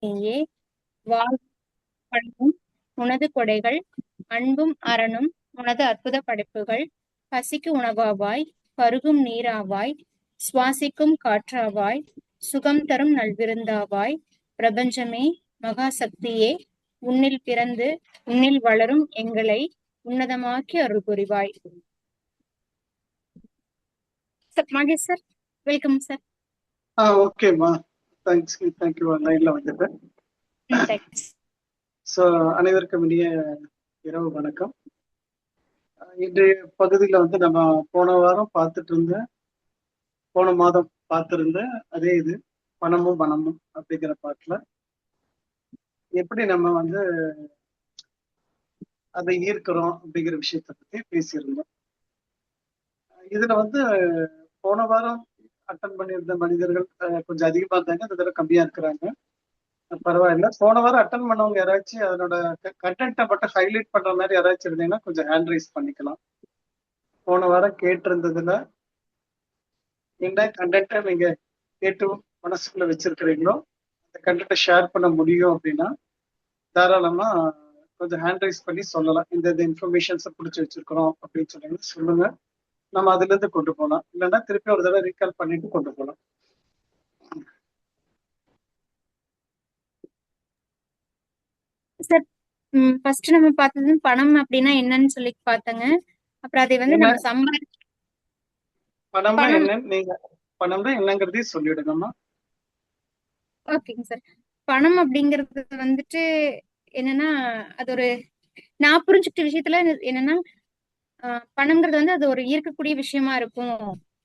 நீயே வாழ்வும் உனது கொடைகள் அன்பும் அறனும் உனது அற்புத படைப்புகள் பசிக்கு உணவாவாய் பருகும் நீராவாய் சுவாசிக்கும் காற்றாவாய் சுகம் தரும் நல்விருந்தாவாய் பிரபஞ்சமே மகா சக்தியே உன்னில் பிறந்து உன்னில் வளரும் எங்களை உன்னதமாக்கி அருள் புரிவாய். Mahesh sir, welcome sir. ஓகேம்மா, தேங்க்ஸ், தேங்க்யூ. லைன்ல வந்துட்டேன். ஸோ அனைவருக்கும் இனிய இரவு வணக்கம். இன்றைய பகுதியில் வந்து நம்ம போன மாதம் பார்த்துருந்த அதே இது பணமும் பணமும் அப்படிங்கிற பாட்டில் எப்படி நம்ம வந்து அதை ஈர்க்கிறோம் அப்படிங்கிற விஷயத்த பத்தி பேசியிருந்தோம். இதுல வந்து போன வாரம் அட்டன் பண்ணியிருந்த மனிதர்கள் கொஞ்சம் அதிகமா இருந்தாங்க, இந்த தடவை கம்மியா இருக்கிறாங்க. பரவாயில்ல. போன வாரம் அட்டன் பண்ணவங்க யாராச்சும் அதனோட கண்டென்ட்டை மட்டும் ஹைலைட் பண்ற மாதிரி யாராச்சும் இருந்தீங்கன்னா கொஞ்சம் ஹேண்ட் ரைஸ் பண்ணிக்கலாம். போன வாரம் கேட்டிருந்ததுல என்ன கண்டென்ட்டை நீங்க கேட்டு மனசுக்குள்ள வச்சிருக்கிறீங்களோ அந்த கண்டென்ட்டை ஷேர் பண்ண முடியும் அப்படின்னா தாராளமா கொஞ்சம் ஹேண்ட் ரைஸ் பண்ணி சொல்லலாம். இந்த இன்ஃபர்மேஷன்ஸை பிடிச்சி வச்சிருக்கிறோம் அப்படின்னு சொன்னீங்கன்னா சொல்லுங்க, நம்ம அதுல இருந்து கொண்டு போகலாம். இல்லைன்னா திருப்பி ஒரு தடவை ரீகால் பண்ணிட்டு கொண்டு போகலாம். சார், ஃபர்ஸ்ட் நம்ம பார்த்தது பணம் அப்படின்னா என்னன்னு சொல்லி பார்த்தங்க. அப்புறம் அதை வந்து நம்ம பணம்னா என்னன்னு நீங்க பணம்னா என்னங்கிறதையும் சொல்லிடுங்கம்மா. ஓகேங்க சார். பணம் அப்படிங்கிறது வந்துட்டு என்னன்னா, அது ஒரு நான் புரிஞ்சுக்கிட்ட விஷயத்துல என்னன்னா, பணம்ங்கிறது வந்து அது ஒரு ஈர்க்கக்கூடிய விஷயமா இருக்கும்,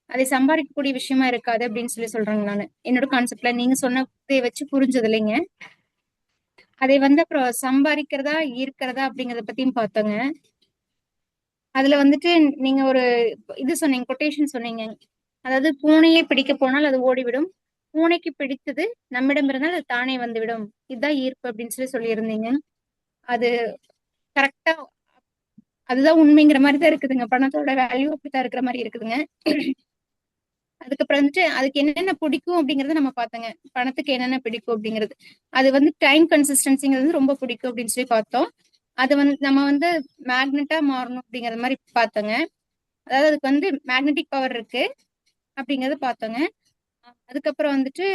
அதை சம்பாதிக்கக்கூடிய விஷயமா இருக்காது அப்படின்னு சொல்லி சொல்றாங்க. நானு என்னோட கான்செப்ட்ல நீங்க சொன்னதை வச்சு புரிஞ்சது இல்லைங்க. அதை வந்து அப்புறம் சம்பாதிக்கிறதா ஈர்க்கிறதா அப்படிங்கறத பத்தியும் பார்த்தோங்க. அதுல வந்துட்டு நீங்க ஒரு இது சொன்னீங்க, கொட்டேஷன் சொன்னீங்க. அதாவது பூனையை பிடிக்க போனால் அது ஓடிவிடும், பூனைக்கு பிடித்தது நம்மிடம் இருந்தால் அது தானே வந்துவிடும், இதுதான் ஈர்ப்பு அப்படின்னு சொல்லி சொல்லியிருந்தீங்க. அது கரெக்டா அதுதான் உண்மைங்கிற மாதிரி தான் இருக்குதுங்க. பணத்தோட வேல்யூ அப்படித்தான் இருக்கிற மாதிரி இருக்குதுங்க. அதுக்கப்புறம் வந்துட்டு அதுக்கு என்னென்ன பிடிக்கும் அப்படிங்கறத நம்ம பார்த்தோங்க. பணத்துக்கு என்னென்ன பிடிக்கும் அப்படிங்கிறது, அது வந்து டைம் கன்சிஸ்டன்சிங்கிறது ரொம்ப பிடிக்கும் அப்படின்னு சொல்லி பார்த்தோம். அது வந்து நம்ம வந்து மேக்னெட்டா மாறணும் அப்படிங்கறது மாதிரி பார்த்தோங்க. அதாவது அதுக்கு வந்து மேக்னெட்டிக் பவர் இருக்கு அப்படிங்கறத பார்த்தோங்க. அதுக்கப்புறம் வந்துட்டு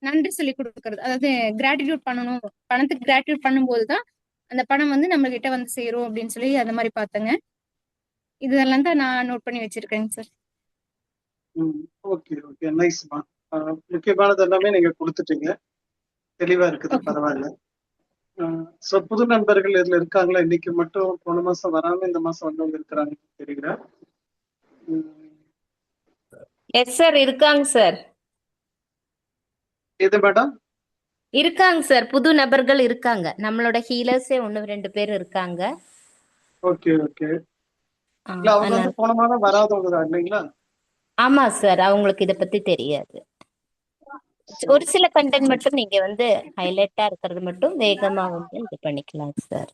நன்றி சொல்லி கொடுக்கறது, அதாவது கிராட்டிடியூட் பண்ணணும், பணத்துக்கு கிராட்டிடியூட் பண்ணும்போதுதான் அந்த பணம் வந்து நம்ம கிட்ட வந்து சேரும் அப்படின்னு சொல்லி அந்த மாதிரி பார்த்தோங்க. இதெல்லாம் தான் நான் நோட் பண்ணி வச்சிருக்கேங்க சார். ஓகே ஓகே, நைஸ்மா. முக்கியமானது எல்லாமே நீங்க கொடுத்துட்டீங்க, தெளிவா இருக்குது, பரவாயில்ல. சோ புது நண்பர்கள் இதுல இருக்காங்களா? இன்னைக்கு மட்டும் போன மாசம் வராம இந்த மாசம் வந்தவங்க இருக்கிறாங்க தெரியுங்களா? எஸ் சார், இருக்காங்க சார். எது மேடம்? இருக்காங்க சார், புது நபர்கள் இருக்காங்க. நம்மளோட ஹீலர்ஸே 1-2 பேர் இருக்காங்க. Okay okay. இல்ல அவங்க வந்து போன மாதம் வராதவங்க தான் இல்லைங்களா? ஆமா சார், அவங்களுக்கு இத பத்தி தெரியாது. ஒரு சில கண்டென்ட் மட்டும் நீங்க வந்து ஹைலைட்டா இருக்கிறது மட்டும் வேகமா வந்து இது பண்ணிக்கலாம் சார்.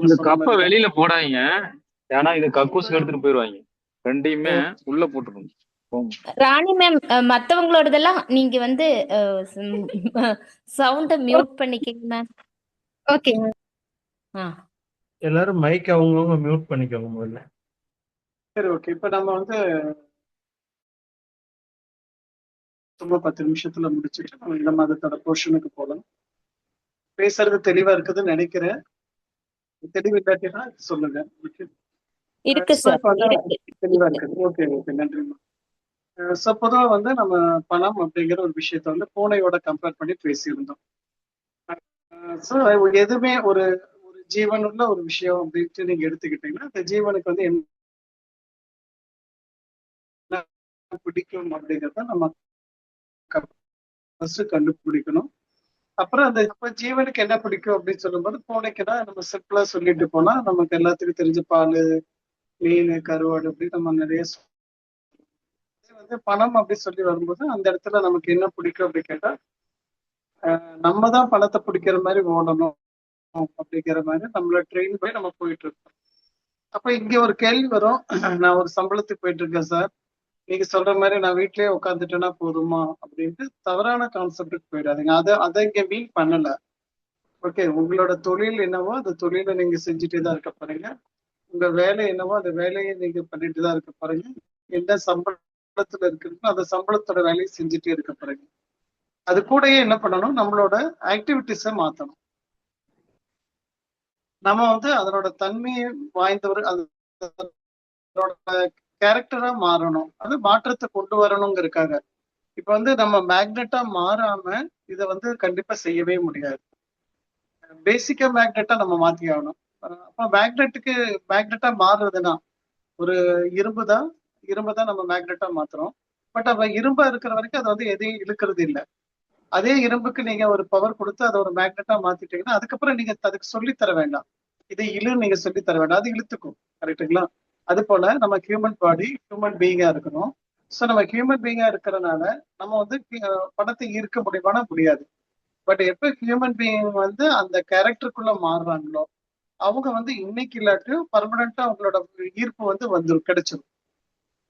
இந்த கப்பை வெளியில போடாதீங்க, ஏன்னா இது கக்கூசுக்கு எடுத்துட்டு போயிருவாங்க. ரெண்டையுமே உள்ள போட்டுருங்க. ராணி மேம், மத்தவங்களோடதெல்லாம் நீங்க வந்து சவுண்ட மியூட் பண்ணிக்கங்க மேம். ஓகே. எல்லாரும் மைக் அவங்கவங்க மியூட் பண்ணிக்கோங்க முதல்ல. சரி, ஓகே. இப்ப நம்ம வந்து சும்மா 10 நிமிஷத்துல முடிச்சுட்டு நம்ம இந்த மாதத்தோட போர்ஷனுக்கு போகலாம். பேசுறது தெளிவா இருக்குதுன்னு நினைக்கிறேன். தெளிவு இல்லாட்டினா சொல்லுங்க. இருக்கு சார், தெளிவா இருக்குது. ஓகே ஓகே, நன்றிமா. ஸோ பொதுவாக வந்து நம்ம பணம் அப்படிங்கிற ஒரு விஷயத்த வந்து பூனையோட கம்பேர் பண்ணி பேசியிருந்தோம். ஸோ எதுவுமே ஒரு ஒரு ஜீவனுள்ள ஒரு விஷயம் அப்படின்ட்டு நீங்க எடுத்துக்கிட்டீங்கன்னா அந்த ஜீவனுக்கு வந்து என்ன பிடிக்கும் அப்படிங்கிறத நம்ம கண்டுபிடிக்கணும். அப்புறம் அந்த ஜீவனுக்கு என்ன பிடிக்கும் அப்படின்னு சொல்லும்போது பூனைக்குன்னா நம்ம சிம்பிளா சொல்லிட்டு போனா நமக்கு எல்லாத்துக்கும் தெரிஞ்ச பால், மீன், கருவாடு அப்படின்னு நம்ம நிறைய வந்து பணம் அப்படி சொல்லி வரும்போது அந்த இடத்துல நமக்கு என்ன பிடிக்கும் அப்படி கேட்டா நம்ம தான் பணத்தை பிடிக்கிற மாதிரி ஓடணும் அப்படிங்கிற மாதிரி நம்மள ட்ரெயின் பண்ணி நம்ம போயிட்டு இருக்கோம். அப்ப இங்க ஒரு கேள்வி வரும், நான் ஒரு சம்பளத்துக்கு போயிட்டு இருக்கேன் சார், நீங்க சொல்ற மாதிரி நான் வீட்லயே உட்காந்துட்டேன்னா போதுமா அப்படின்ட்டு தவறான கான்செப்டுக்கு போயிடாதீங்க. அதை இங்க மீன் பண்ணல. ஓகே, உங்களோட தொழில் என்னவோ அந்த தொழிலை நீங்க செஞ்சுட்டே தான் இருக்க போறீங்க. உங்க வேலை என்னவோ அந்த வேலையை நீங்க பண்ணிட்டு தான் இருக்க போறீங்க. என்ன சம்பளத்துல இருக்குன்னு அந்த சம்பளத்தோட வேலையை செஞ்சுட்டே இருக்க போறீங்க. அது கூடயே என்ன பண்ணணும், நம்மளோட ஆக்டிவிட்டிஸை மாத்தணும். நம்ம வந்து அதனோட தன்மையை வாய்ந்தவர், அதனோட கேரக்டரா மாறணும். அது மாற்றத்தை கொண்டு வரணுங்கிறதுக்காக. இப்ப வந்து நம்ம மேக்னெட்டா மாறாம இதை வந்து கண்டிப்பா செய்யவே முடியாது. பேசிக்கா மேக்னெட்டா நம்ம மாத்தி ஆகணும். அப்ப மேக்னெட்டா மாறுறதுன்னா ஒரு இரும்பு தான் நம்ம மேக்னெட்டா மாத்துறோம். பட் அப்ப இரும்பா இருக்கிற வரைக்கும் அது வந்து எதையும் இழுக்கிறது இல்லை. அதே இரும்புக்கு நீங்க ஒரு பவர் கொடுத்து அதை ஒரு மேக்னெட்டா மாத்திட்டீங்கன்னா அதுக்கப்புறம் நீங்க அதுக்கு சொல்லி தர வேண்டாம். இதை இழுன்னு நீங்க சொல்லி தர வேண்டாம், அது இழுத்துக்கும். கரெக்டுங்களா? அது போல நம்ம ஹியூமன் பாடி ஹியூமன் பீயிங்கா இருக்கணும். ஸோ நம்ம ஹியூமன் பீயிங்கா இருக்கிறனால நம்ம வந்து பணத்தை ஈர்க்க முடியுமானா முடியாது. பட் எப்ப ஹியூமன் பீயிங் வந்து அந்த கேரக்டருக்குள்ள மாறுறாங்களோ அவங்க வந்து இன்னைக்கு இல்லாட்டியும் பர்மனண்டா அவங்களோட ஈர்ப்பு வந்து கிடைச்சிடும்.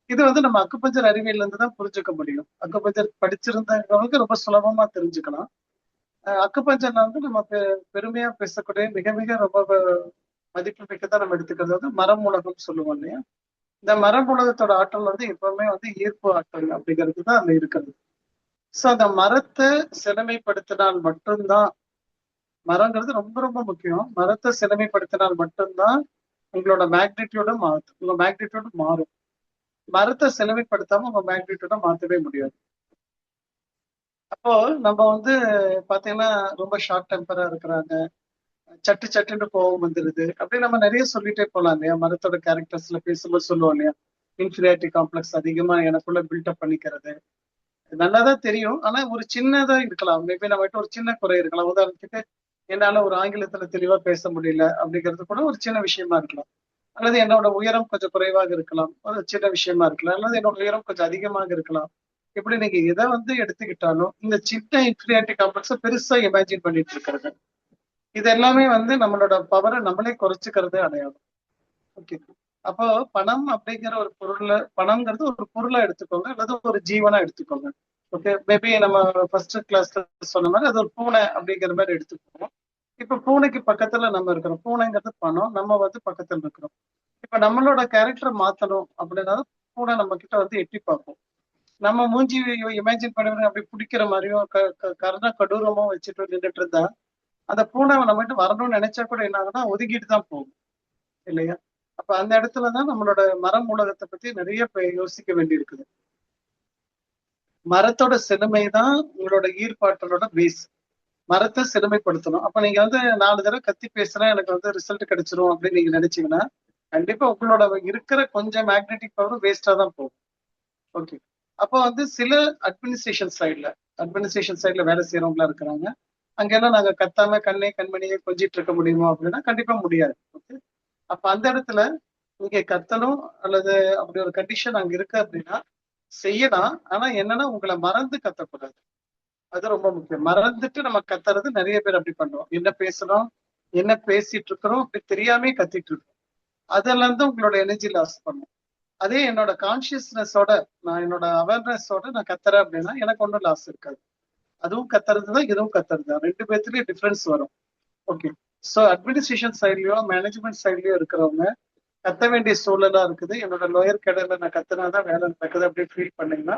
இது வந்து நம்ம அக்குபஞ்சர் அறிவியல்ல இருந்து தான் புரிஞ்சுக்க முடியும். அக்குபஞ்சர் படிச்சிருந்தவங்களுக்கு ரொம்ப சுலபமா தெரிஞ்சுக்கலாம். அக்குபஞ்சர்ல வந்து நம்ம பெருமையா பேசக்கூடிய மிக மிக ரொம்ப மதிப்பு மிக்கதான் நம்ம எடுத்துக்கிறது வந்து மரம் உலகம் சொல்லுவோம் இல்லையா? இந்த மரம் உலகத்தோட ஆற்றல் வந்து எப்பவுமே வந்து ஈர்ப்பு ஆற்றல் அப்படிங்கிறது தான் அதுல இருக்கிறது. ஸோ அந்த மரத்தை செழுமைப்படுத்தினால் மட்டும்தான், மரங்கிறது ரொம்ப ரொம்ப முக்கியம். மரத்தை செழுமைப்படுத்தினால் மட்டும்தான் உங்களோட உங்க மேக்னிடியூடு மாறும். மரத்தை செழுமைப்படுத்தாம உங்க மேக்னிடியூட மாற்றவே முடியாது. அப்போ நம்ம வந்து பாத்தீங்கன்னா ரொம்ப ஷார்ட் டெம்பரா இருக்கிறாங்க, சட்டு சட்டுன்னு கோவம் வந்துருது அப்படின்னு நம்ம நிறைய சொல்லிட்டே போலாம் இல்லையா? மரத்தோட கேரக்டர்ஸ்ல பேசும்போது சொல்லுவோம் இல்லையா, இன்ஃபீரியாரிட்டி காம்ப்ளெக்ஸ் அதிகமா எனக்குள்ள பில்டப் பண்ணிக்கிறது. நல்லாதான் தெரியும், ஆனா ஒரு சின்னதா இருக்கலாம். மேபி நம்மகிட்ட ஒரு சின்ன குறை இருக்கலாம். உதாரணத்துக்கு என்னால ஒரு ஆங்கிலத்துல தெளிவா பேச முடியல அப்படிங்கிறது கூட ஒரு சின்ன விஷயமா இருக்கலாம். அல்லது என்னோட உயரம் கொஞ்சம் குறைவாக இருக்கலாம், ஒரு சின்ன விஷயமா இருக்கலாம். அல்லது என்னோட உயரம் கொஞ்சம் அதிகமாக இருக்கலாம். இப்படி நீங்க எதை வந்து எடுத்துக்கிட்டாலும் இந்த சின்ன இன்ஃபீரியாரிட்டி காம்ப்ளெக்ஸை பெருசா இமேஜின் பண்ணிட்டு இருக்கிறது, இது எல்லாமே வந்து நம்மளோட பவரை நம்மளே குறைச்சிக்கிறது அடையாளம். ஓகே, அப்போ பணம் அப்படிங்கிற ஒரு பணம்ங்கிறது ஒரு பொருளா எடுத்துக்கோங்க அல்லது ஒரு ஜீவனா எடுத்துக்கோங்க. ஓகே, மேபி நம்ம ஃபர்ஸ்ட் கிளாஸ்ல சொன்ன மாதிரி அது ஒரு பூனை அப்படிங்கிற மாதிரி எடுத்துக்கோங்க. இப்ப பூனைக்கு பக்கத்துல நம்ம இருக்கிறோம். பூனைங்கிறது பணம், நம்ம வந்து பக்கத்துல இருக்கிறோம். இப்ப நம்மளோட கேரக்டரை மாத்தணும் அப்படின்னா பூனை நம்ம கிட்ட வந்து எட்டி பார்ப்போம். நம்ம மூஞ்சி இமேஜின் பண்ணி அப்படி பிடிக்கிற மாதிரியும் கருணா கடூரமும் வச்சுட்டு நின்றுட்டு இருந்தா அந்த பூனை நம்மகிட்ட வரணும்னு நினைச்சா கூட என்ன ஆகுதுன்னா ஒதுக்கிட்டு தான் போகும் இல்லையா? அப்ப அந்த இடத்துலதான் நம்மளோட மரம் உலகத்தை பத்தி நிறைய யோசிக்க வேண்டி இருக்குது. மரத்தோட செழுமை தான் உங்களோட ஈர்ப்பாற்றலோட பேஸ். மரத்தை செழுமைப்படுத்தணும். அப்ப நீங்க வந்து 4 தடவை கத்தி பேசுறேன் எனக்கு வந்து ரிசல்ட் கிடைச்சிரும் அப்படின்னு நீங்க நினைச்சீங்கன்னா கண்டிப்பா உங்களோட இருக்கிற கொஞ்சம் மேக்னெட்டிக் பவர் வேஸ்டா தான் போகும். ஓகே, அப்போ வந்து சில அட்மினிஸ்ட்ரேஷன் சைட்ல வேலை செய்யறவங்களா இருக்கிறாங்க. அங்கெல்லாம் நாங்க கத்தாம கண்மணியை கொஞ்சிட்டு இருக்க முடியுமா அப்படின்னா கண்டிப்பா முடியாது. ஓகே, அப்ப அந்த இடத்துல நீங்க கத்தணும் அல்லது அப்படி ஒரு கண்டிஷன் அங்க இருக்கு அப்படின்னா செய்யலாம். ஆனா என்னன்னா உங்களை மறந்து கத்தக்கூடாது. அது ரொம்ப முக்கியம். மறந்துட்டு நம்ம கத்துறது நிறைய பேர் அப்படி பண்ணுவோம். என்ன பேசுறோம், என்ன பேசிட்டு இருக்கிறோம் அப்படி தெரியாமே கத்திட்டு இருக்கோம். அதெல்லாம் இருந்து உங்களோட எனர்ஜி லாஸ் பண்ணும். அதே என்னோட கான்சியஸ்னஸோட நான் என்னோட அவேர்னஸோட நான் கத்துறேன் அப்படின்னா எனக்கு ஒன்றும் லாஸ் இருக்காது. அதுவும் கத்துறது தான், இதுவும் கத்துறது தான். 2 பேர்த்துலயும் டிஃபரன்ஸ் வரும். ஓகே, ஸோ அட்மினிஸ்ட்ரேஷன் சைட்லயோ மேனேஜ்மெண்ட் சைட்லயோ இருக்கிறவங்க கத்த வேண்டிய சூழலா இருக்குது. என்னோட லோயர் கடையில நான் கத்துனாதான் வேலை நடக்குது அப்படின்னு ஃபீல் பண்ணீங்கன்னா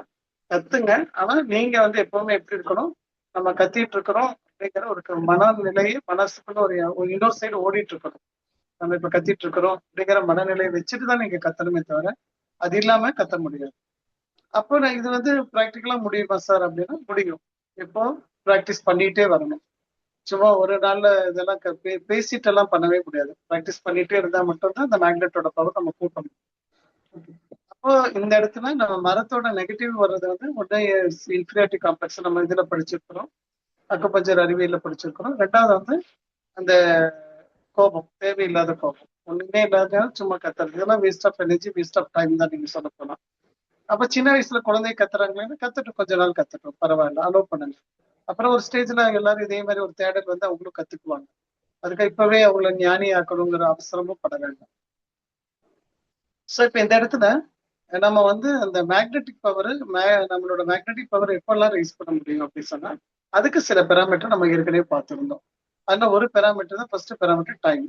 கத்துங்க. ஆனா நீங்க வந்து எப்பவுமே எப்படி இருக்கணும், நம்ம கத்திட்டு இருக்கிறோம் அப்படிங்கிற ஒரு மனநிலையை மனசுக்குள்ள ஒரு இன்னொரு சைடு ஓடிட்டு இருக்கணும். நம்ம இப்ப கத்திட்டு இருக்கிறோம் அப்படிங்கிற மனநிலையை வச்சுட்டு தான் நீங்க கத்தணுமே தவிர அது இல்லாம கத்த முடியாது. அப்போ நான் இது வந்து பிராக்டிக்கலா முடியுமா சார் அப்படின்னா முடியும். இப்போ ப்ராக்டிஸ் பண்ணிட்டே வரணும். சும்மா ஒரு நாள்ல இதெல்லாம் பேசிட்டு எல்லாம் பண்ணவே முடியாது. ப்ராக்டிஸ் பண்ணிட்டே இருந்தா மட்டும்தான் அந்த மேக்னெட்டோட பவர் நம்ம கூட்டணும். அப்போ இந்த இடத்துல நம்ம மரத்தோட நெகட்டிவ் வர்றது வந்து உடனே இன்ஃபீரியாரிட்டி காம்ப்ளெக்ஸ் நம்ம இதுல படிச்சிருக்கிறோம், அக்குபஞ்சர் அறிவியல்ல படிச்சிருக்கிறோம். 2வது வந்து அந்த கோபம், தேவையில்லாத கோபம், ஒண்ணுமே இல்லாத சும்மா கத்துறது, இதெல்லாம் waste of energy, waste of time தான் நீங்க சொல்ல போலாம். அப்ப சின்ன வயசுல குழந்தை கத்துறாங்களேன்னு கத்துட்டு கொஞ்ச நாள் கத்துட்டோம், பரவாயில்ல, அலோவ் பண்ணுங்க. அப்புறம் ஒரு ஸ்டேஜ்ல எல்லாரும் இதே மாதிரி ஒரு தேடல் வந்து அவங்களும் கத்துக்குவாங்க. அதுக்கு இப்பவே அவங்கள ஞானி ஆக்கணுங்கிற அவசரமும் பட வேண்டாம். ஸோ இப்ப இந்த இடத்துல நம்ம வந்து அந்த மேக்னெட்டிக் பவர் நம்மளோட மேக்னெட்டிக் பவர் எப்பெல்லாம் ரைஸ் பண்ண முடியும் அப்படின்னு சொன்னா அதுக்கு சில பெராமீட்டர் நம்ம ஏற்கனவே பார்த்துருந்தோம். அதுல ஒரு பெராமீட்டர் தான் ஃபர்ஸ்ட் பெராமீட்டர் டைம்.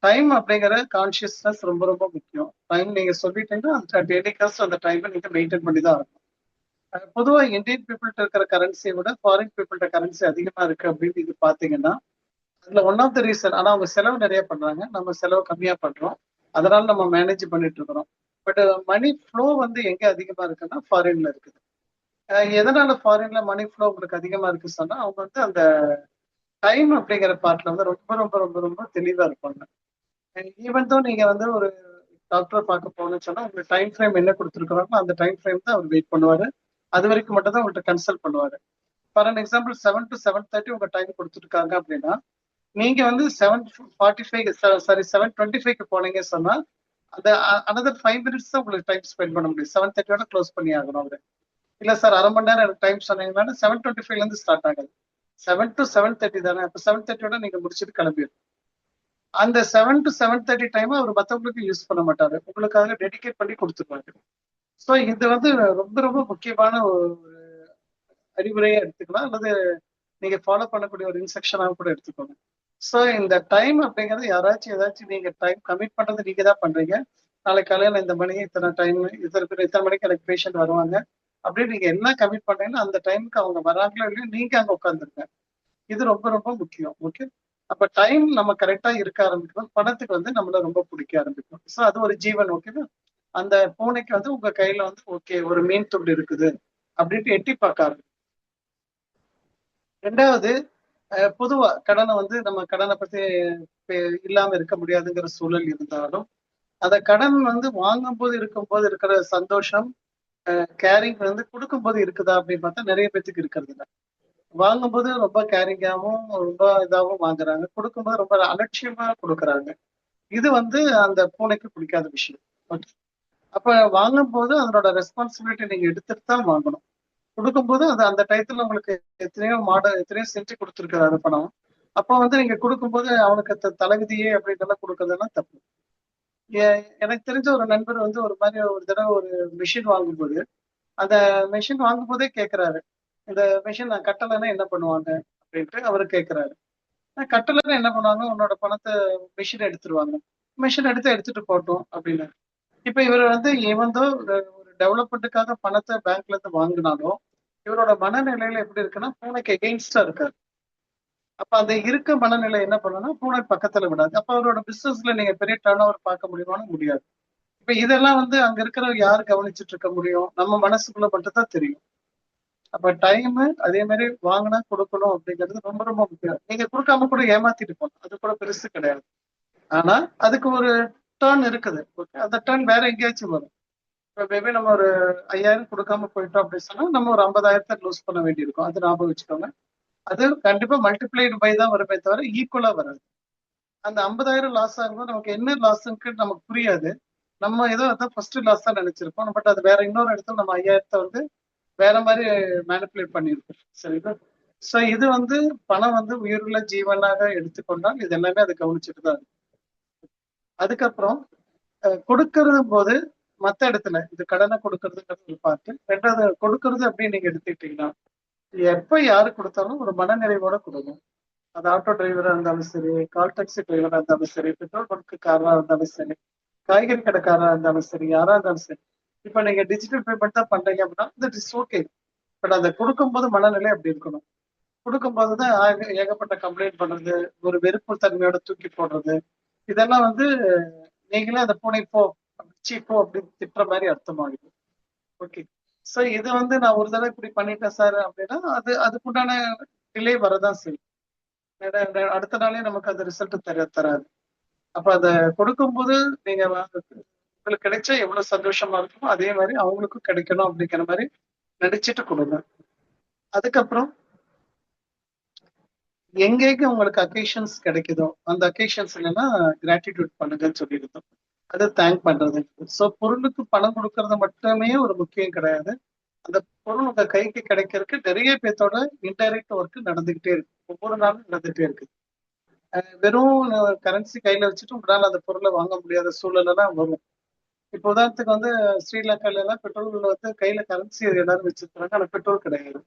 டைம் அப்படிங்கிற கான்சியஸ்னஸ் ரொம்ப ரொம்ப முக்கியம். டைம் நீங்க சொல்லிட்டீங்கன்னா அந்த டெய்லி காஸ்ட் அந்த டைமை நீங்க மெயின்டைன் பண்ணி தான் இருக்கும். பொதுவா இந்தியன் பீப்புள்கிட்ட இருக்கிற கரன்சியை விட ஃபாரின் பீப்புள்கிட்ட கரன்சி அதிகமா இருக்கு அப்படின்னு இது பாத்தீங்கன்னா அதுல ஒன் ஆஃப் த ரீசன். ஆனா அவங்க செலவு நிறைய பண்றாங்க, நம்ம செலவு கம்மியா பண்றோம், அதனால நம்ம மேனேஜ் பண்ணிட்டு இருக்கிறோம். பட் மணி ஃப்ளோ வந்து எங்க அதிகமா இருக்குன்னா ஃபாரின்ல இருக்குது. எதனால ஃபாரின்ல மணி ஃப்ளோ உங்களுக்கு அதிகமா இருக்கு சொன்னா அவங்க வந்து அந்த டைம் அப்படிங்கிற பார்ட்ல வந்து ரொம்ப ரொம்ப ரொம்ப ரொம்ப தெளிவா இருப்பாங்க. ஈவன் தான் நீங்க வந்து ஒரு டாக்டரை பார்க்க போகணும்னு சொன்னா உங்களுக்கு டைம் ஃப்ரேம் என்ன கொடுத்துருக்காங்களோ அந்த டைம் ஃப்ரேம் தான் அவர் வெயிட் பண்ணுவாரு. அது வரைக்கும் மட்டும் தான் உங்கள்கிட்ட கன்சல்ட் பண்ணுவாரு. ஃபார் அன் எக்ஸாம்பிள் 7 to 7:30 உங்க டைம் கொடுத்துருக்காங்க அப்படின்னா நீங்க வந்து 7:45 சாரி 7:25க்கு போனீங்க சொன்னா அந்த another 5 minutes தான் உங்களுக்கு டைம் ஸ்பெண்ட் பண்ண முடியும். 7:30 க்ளோஸ் பண்ணி ஆகணும் அவரு. இல்ல சார் அரை மணி நேரம் எனக்கு டைம் சொன்னீங்கன்னா 7:25ல இருந்து ஸ்டார்ட் ஆகுது. 7 to 7:30 தானே, அப்ப 7:30 நீங்க முடிச்சுட்டு கிளம்பிடும். அந்த 7 to 7:30 டைம் அவர் மற்றவங்களுக்கு யூஸ் பண்ண மாட்டாரு, உங்களுக்காக டெடிகேட் பண்ணி கொடுத்துருவாரு. ஸோ இது வந்து ரொம்ப ரொம்ப முக்கியமான ஒரு அறிவுரையா எடுத்துக்கலாம், அல்லது நீங்க ஃபாலோ பண்ணக்கூடிய ஒரு இன்ஸ்ட்ரக்ஷனாக கூட எடுத்துக்கோங்க. ஸோ இந்த டைம் அப்படிங்கிறது யாராச்சும் ஏதாச்சும் நீங்க டைம் கமிட் பண்றது நீங்க தான் பண்றீங்க. நாளைக்கு காலையில இந்த மணி இத்தனை டைம் இத்தனை மணிக்கு எனக்கு பேஷண்ட் வருவாங்க அப்படின்னு நீங்க என்ன கமிட் பண்றீங்கன்னா அந்த டைமுக்கு அவங்க வராங்களோ இல்லையோ நீங்க அங்க உட்காந்துருங்க. இது ரொம்ப ரொம்ப முக்கியம். ஓகே, அப்ப டைம் நம்ம கரெக்டா இருக்க ஆரம்பிக்கணும், பணத்துக்கு வந்து நம்மள ரொம்ப பிடிக்க ஆரம்பிக்கும். ஸோ அது ஒரு ஜீவன். ஓகேவா? அந்த பூனைக்கு வந்து உங்க கையில வந்து ஓகே ஒரு மீன் துண்டு இருக்குது அப்படின்ட்டு எட்டி பார்க்க ஆரம்பிக்கும். ரெண்டாவது, பொதுவா கடனை வந்து நம்ம கடனை பத்தி இல்லாம இருக்க முடியாதுங்கிற சூழல் இருந்தாலும் அந்த கடன் வந்து வாங்கும் போது இருக்கும்போது இருக்கிற சந்தோஷம், கேரிங் வந்து கொடுக்கும்போது இருக்குதா அப்படின்னு பார்த்தா நிறைய பேத்துக்கு இருக்கிறது இல்லை. வாங்கும்போது ரொம்ப கேரிங்காகவும் ரொம்ப இதாகவும் வாங்குறாங்க, கொடுக்கும்போது ரொம்ப அலட்சியமா கொடுக்குறாங்க. இது வந்து அந்த பூனைக்கு பிடிக்காத விஷயம். ஓகே, அப்ப வாங்கும் போது அதனோட ரெஸ்பான்சிபிலிட்டி நீங்க எடுத்துட்டு தான் வாங்கணும். கொடுக்கும்போது அது அந்த டயத்துல உங்களுக்கு எத்தனையோ எத்தனையோ செஞ்சு கொடுத்துருக்காரு பணம். அப்போ வந்து நீங்க கொடுக்கும்போது அவனுக்கு தலைவிதியே அப்படின்றலாம் கொடுக்கறதெல்லாம் தப்பு. எனக்கு தெரிஞ்ச ஒரு நண்பர் வந்து ஒரு மாதிரி ஒரு தடவை ஒரு மிஷின் வாங்கும்போது அந்த மிஷின் வாங்கும் போதே கேட்கிறாரு, இந்த மிஷின் நான் கட்டலைன்னா என்ன பண்ணுவாங்க அப்படின்ட்டு அவரு கேட்கிறாரு. கட்டலைன்னா என்ன பண்ணுவாங்க, உன்னோட பணத்தை மிஷின் எடுத்துருவாங்க, மிஷின் எடுத்துட்டு போட்டோம் அப்படின்னு. இப்ப இவர் வந்து ஏவந்தோ ஒரு டெவலப்மெண்ட்டுக்காக பணத்தை பேங்க்ல இருந்து வாங்கினாலும் இவரோட மனநிலையில எப்படி இருக்குன்னா பூனைக்கு எகெயின்ஸ்டா இருக்காரு. அப்ப அந்த இருக்க மனநிலை என்ன பண்ணணும்னா பூனை பக்கத்துல விடாது. அப்ப அவரோட பிசினஸ்ல நீங்க பெரிய டர்ன் ஓவர் பார்க்க முடியுமான்னு முடியாது. இப்ப இதெல்லாம் வந்து அங்க இருக்கிற யாரு கவனிச்சுட்டு இருக்க முடியும், நம்ம மனசுக்குள்ள மட்டும் தான் தெரியும். அப்ப டைம் அதே மாதிரி வாங்கினா கொடுக்கணும் அப்படிங்கிறது ரொம்ப ரொம்ப முக்கியம். நீங்க கொடுக்காம கூட ஏமாத்திட்டு போகலாம், அது கூட பெருசு கிடையாது. ஆனா அதுக்கு ஒரு டேர்ன் இருக்குது. அந்த டேர்ன் வேற எங்கேயாச்சும் வரும். இப்போ மேபி நம்ம ஒரு 5,000 கொடுக்காம போயிட்டோம் அப்படின்னு சொன்னா நம்ம ஒரு 50,000 லூஸ் பண்ண வேண்டியிருக்கும். அது ஞாபகம் வச்சுக்கோங்க. அது கண்டிப்பா மல்டிப்ளைடு பை தான் வருமே தவிர ஈக்குவலா வராது. அந்த 50,000 லாஸ் ஆகும்போது நமக்கு என்ன லாஸ்ன்னு நமக்கு புரியாது. நம்ம ஏதோ அதான் ஃபர்ஸ்ட் லாஸ் தான் நினைச்சிருப்போம். பட் அது வேற இன்னொரு இடத்துல நம்ம 5,000 வந்து வேற மாதிரி மேனிப்புலேட் பண்ணியிருக்கோம். சரிங்களா? ஸோ இது வந்து பணம் வந்து உயிருள்ள ஜீவனாக எடுத்துக்கொண்டால் இது எல்லாமே அதை கவனிச்சுட்டு தான் இருக்கு. அதுக்கப்புறம் கொடுக்கறது போது மற்ற இடத்துல இது கடனை கொடுக்கறதுங்கிறது பார்த்து, ரெண்டாவது கொடுக்கறது அப்படின்னு நீங்க எடுத்துக்கிட்டீங்கன்னா எப்ப யாரு கொடுத்தாலும் ஒரு மனநிறைவோட கொடுக்கும். அது ஆட்டோ டிரைவரா இருந்தாலும் சரி, கால் டாக்ஸி டிரைவரா இருந்தாலும் சரி, பெட்ரோல் பங்க்குக்காரரா இருந்தாலும் சரி, காய்கறி கடைக்காரரா இருந்தாலும் சரி, யாரா இருந்தாலும் சரி. இப்ப நீங்க டிஜிட்டல் பேமெண்ட் தான் பண்றீங்க அப்படின்னா தட் இஸ் ஓகே. பட் அதை கொடுக்கும்போது மனநிலை அப்படி இருக்கணும். கொடுக்கும்போதுதான் ஏகப்பட்ட கம்ப்ளைண்ட் பண்றது, ஒரு வெறுப்பு தன்மையோட தூக்கி போடுறது, இதெல்லாம் வந்து நீங்களே அந்த பூனை போ போ அப்படின்னு திட்டுற மாதிரி அர்த்தமாகுது. ஓகே, ஸோ இது வந்து நான் ஒரு தடவை இப்படி பண்ணிட்டேன் சார் அப்படின்னா அதுக்குண்டான டிலே வரதான் செய்யும். அடுத்த நாளே நமக்கு அந்த ரிசல்ட் தராது. அப்ப அதை கொடுக்கும்போது நீங்க உங்களுக்கு கிடைச்சா எவ்வளவு சந்தோஷமா இருக்குமோ அதே மாதிரி அவங்களுக்கும் கிடைக்கணும் அப்படிங்கிற மாதிரி நடிச்சிட்டு கொடுங்க. அதுக்கப்புறம் எங்கெங்க உங்களுக்கு அக்கேஷன்ஸ் கிடைக்குதோ அந்த அக்கேஷன்ஸ் என்னன்னா கிராட்டிடியூட் பண்ணுங்கன்னு சொல்லியிருந்தோம். அதை தேங்க் பண்றது. ஸோ பொருளுக்கு பணம் கொடுக்கறது மட்டுமே ஒரு முக்கியம் கிடையாது. அந்த பொருள் உங்க கைக்கு கிடைக்கிறதுக்கு நிறைய பேர்த்தோட இன்டைரக்ட் ஒர்க் நடந்துகிட்டே இருக்கு, ஒவ்வொரு நாளும் நடந்துகிட்டே இருக்கு. வெறும் கரன்சி கையில வச்சுட்டு உங்களால அந்த பொருளை வாங்க முடியாத சூழல் எல்லாம் வரும். இப்போ உதாரணத்துக்கு வந்து ஸ்ரீலங்கால எல்லாம் பெட்ரோல் வந்து கையில கரன்சி எல்லாரும் வச்சிருக்காங்க, ஆனா பெட்ரோல் கிடையாது.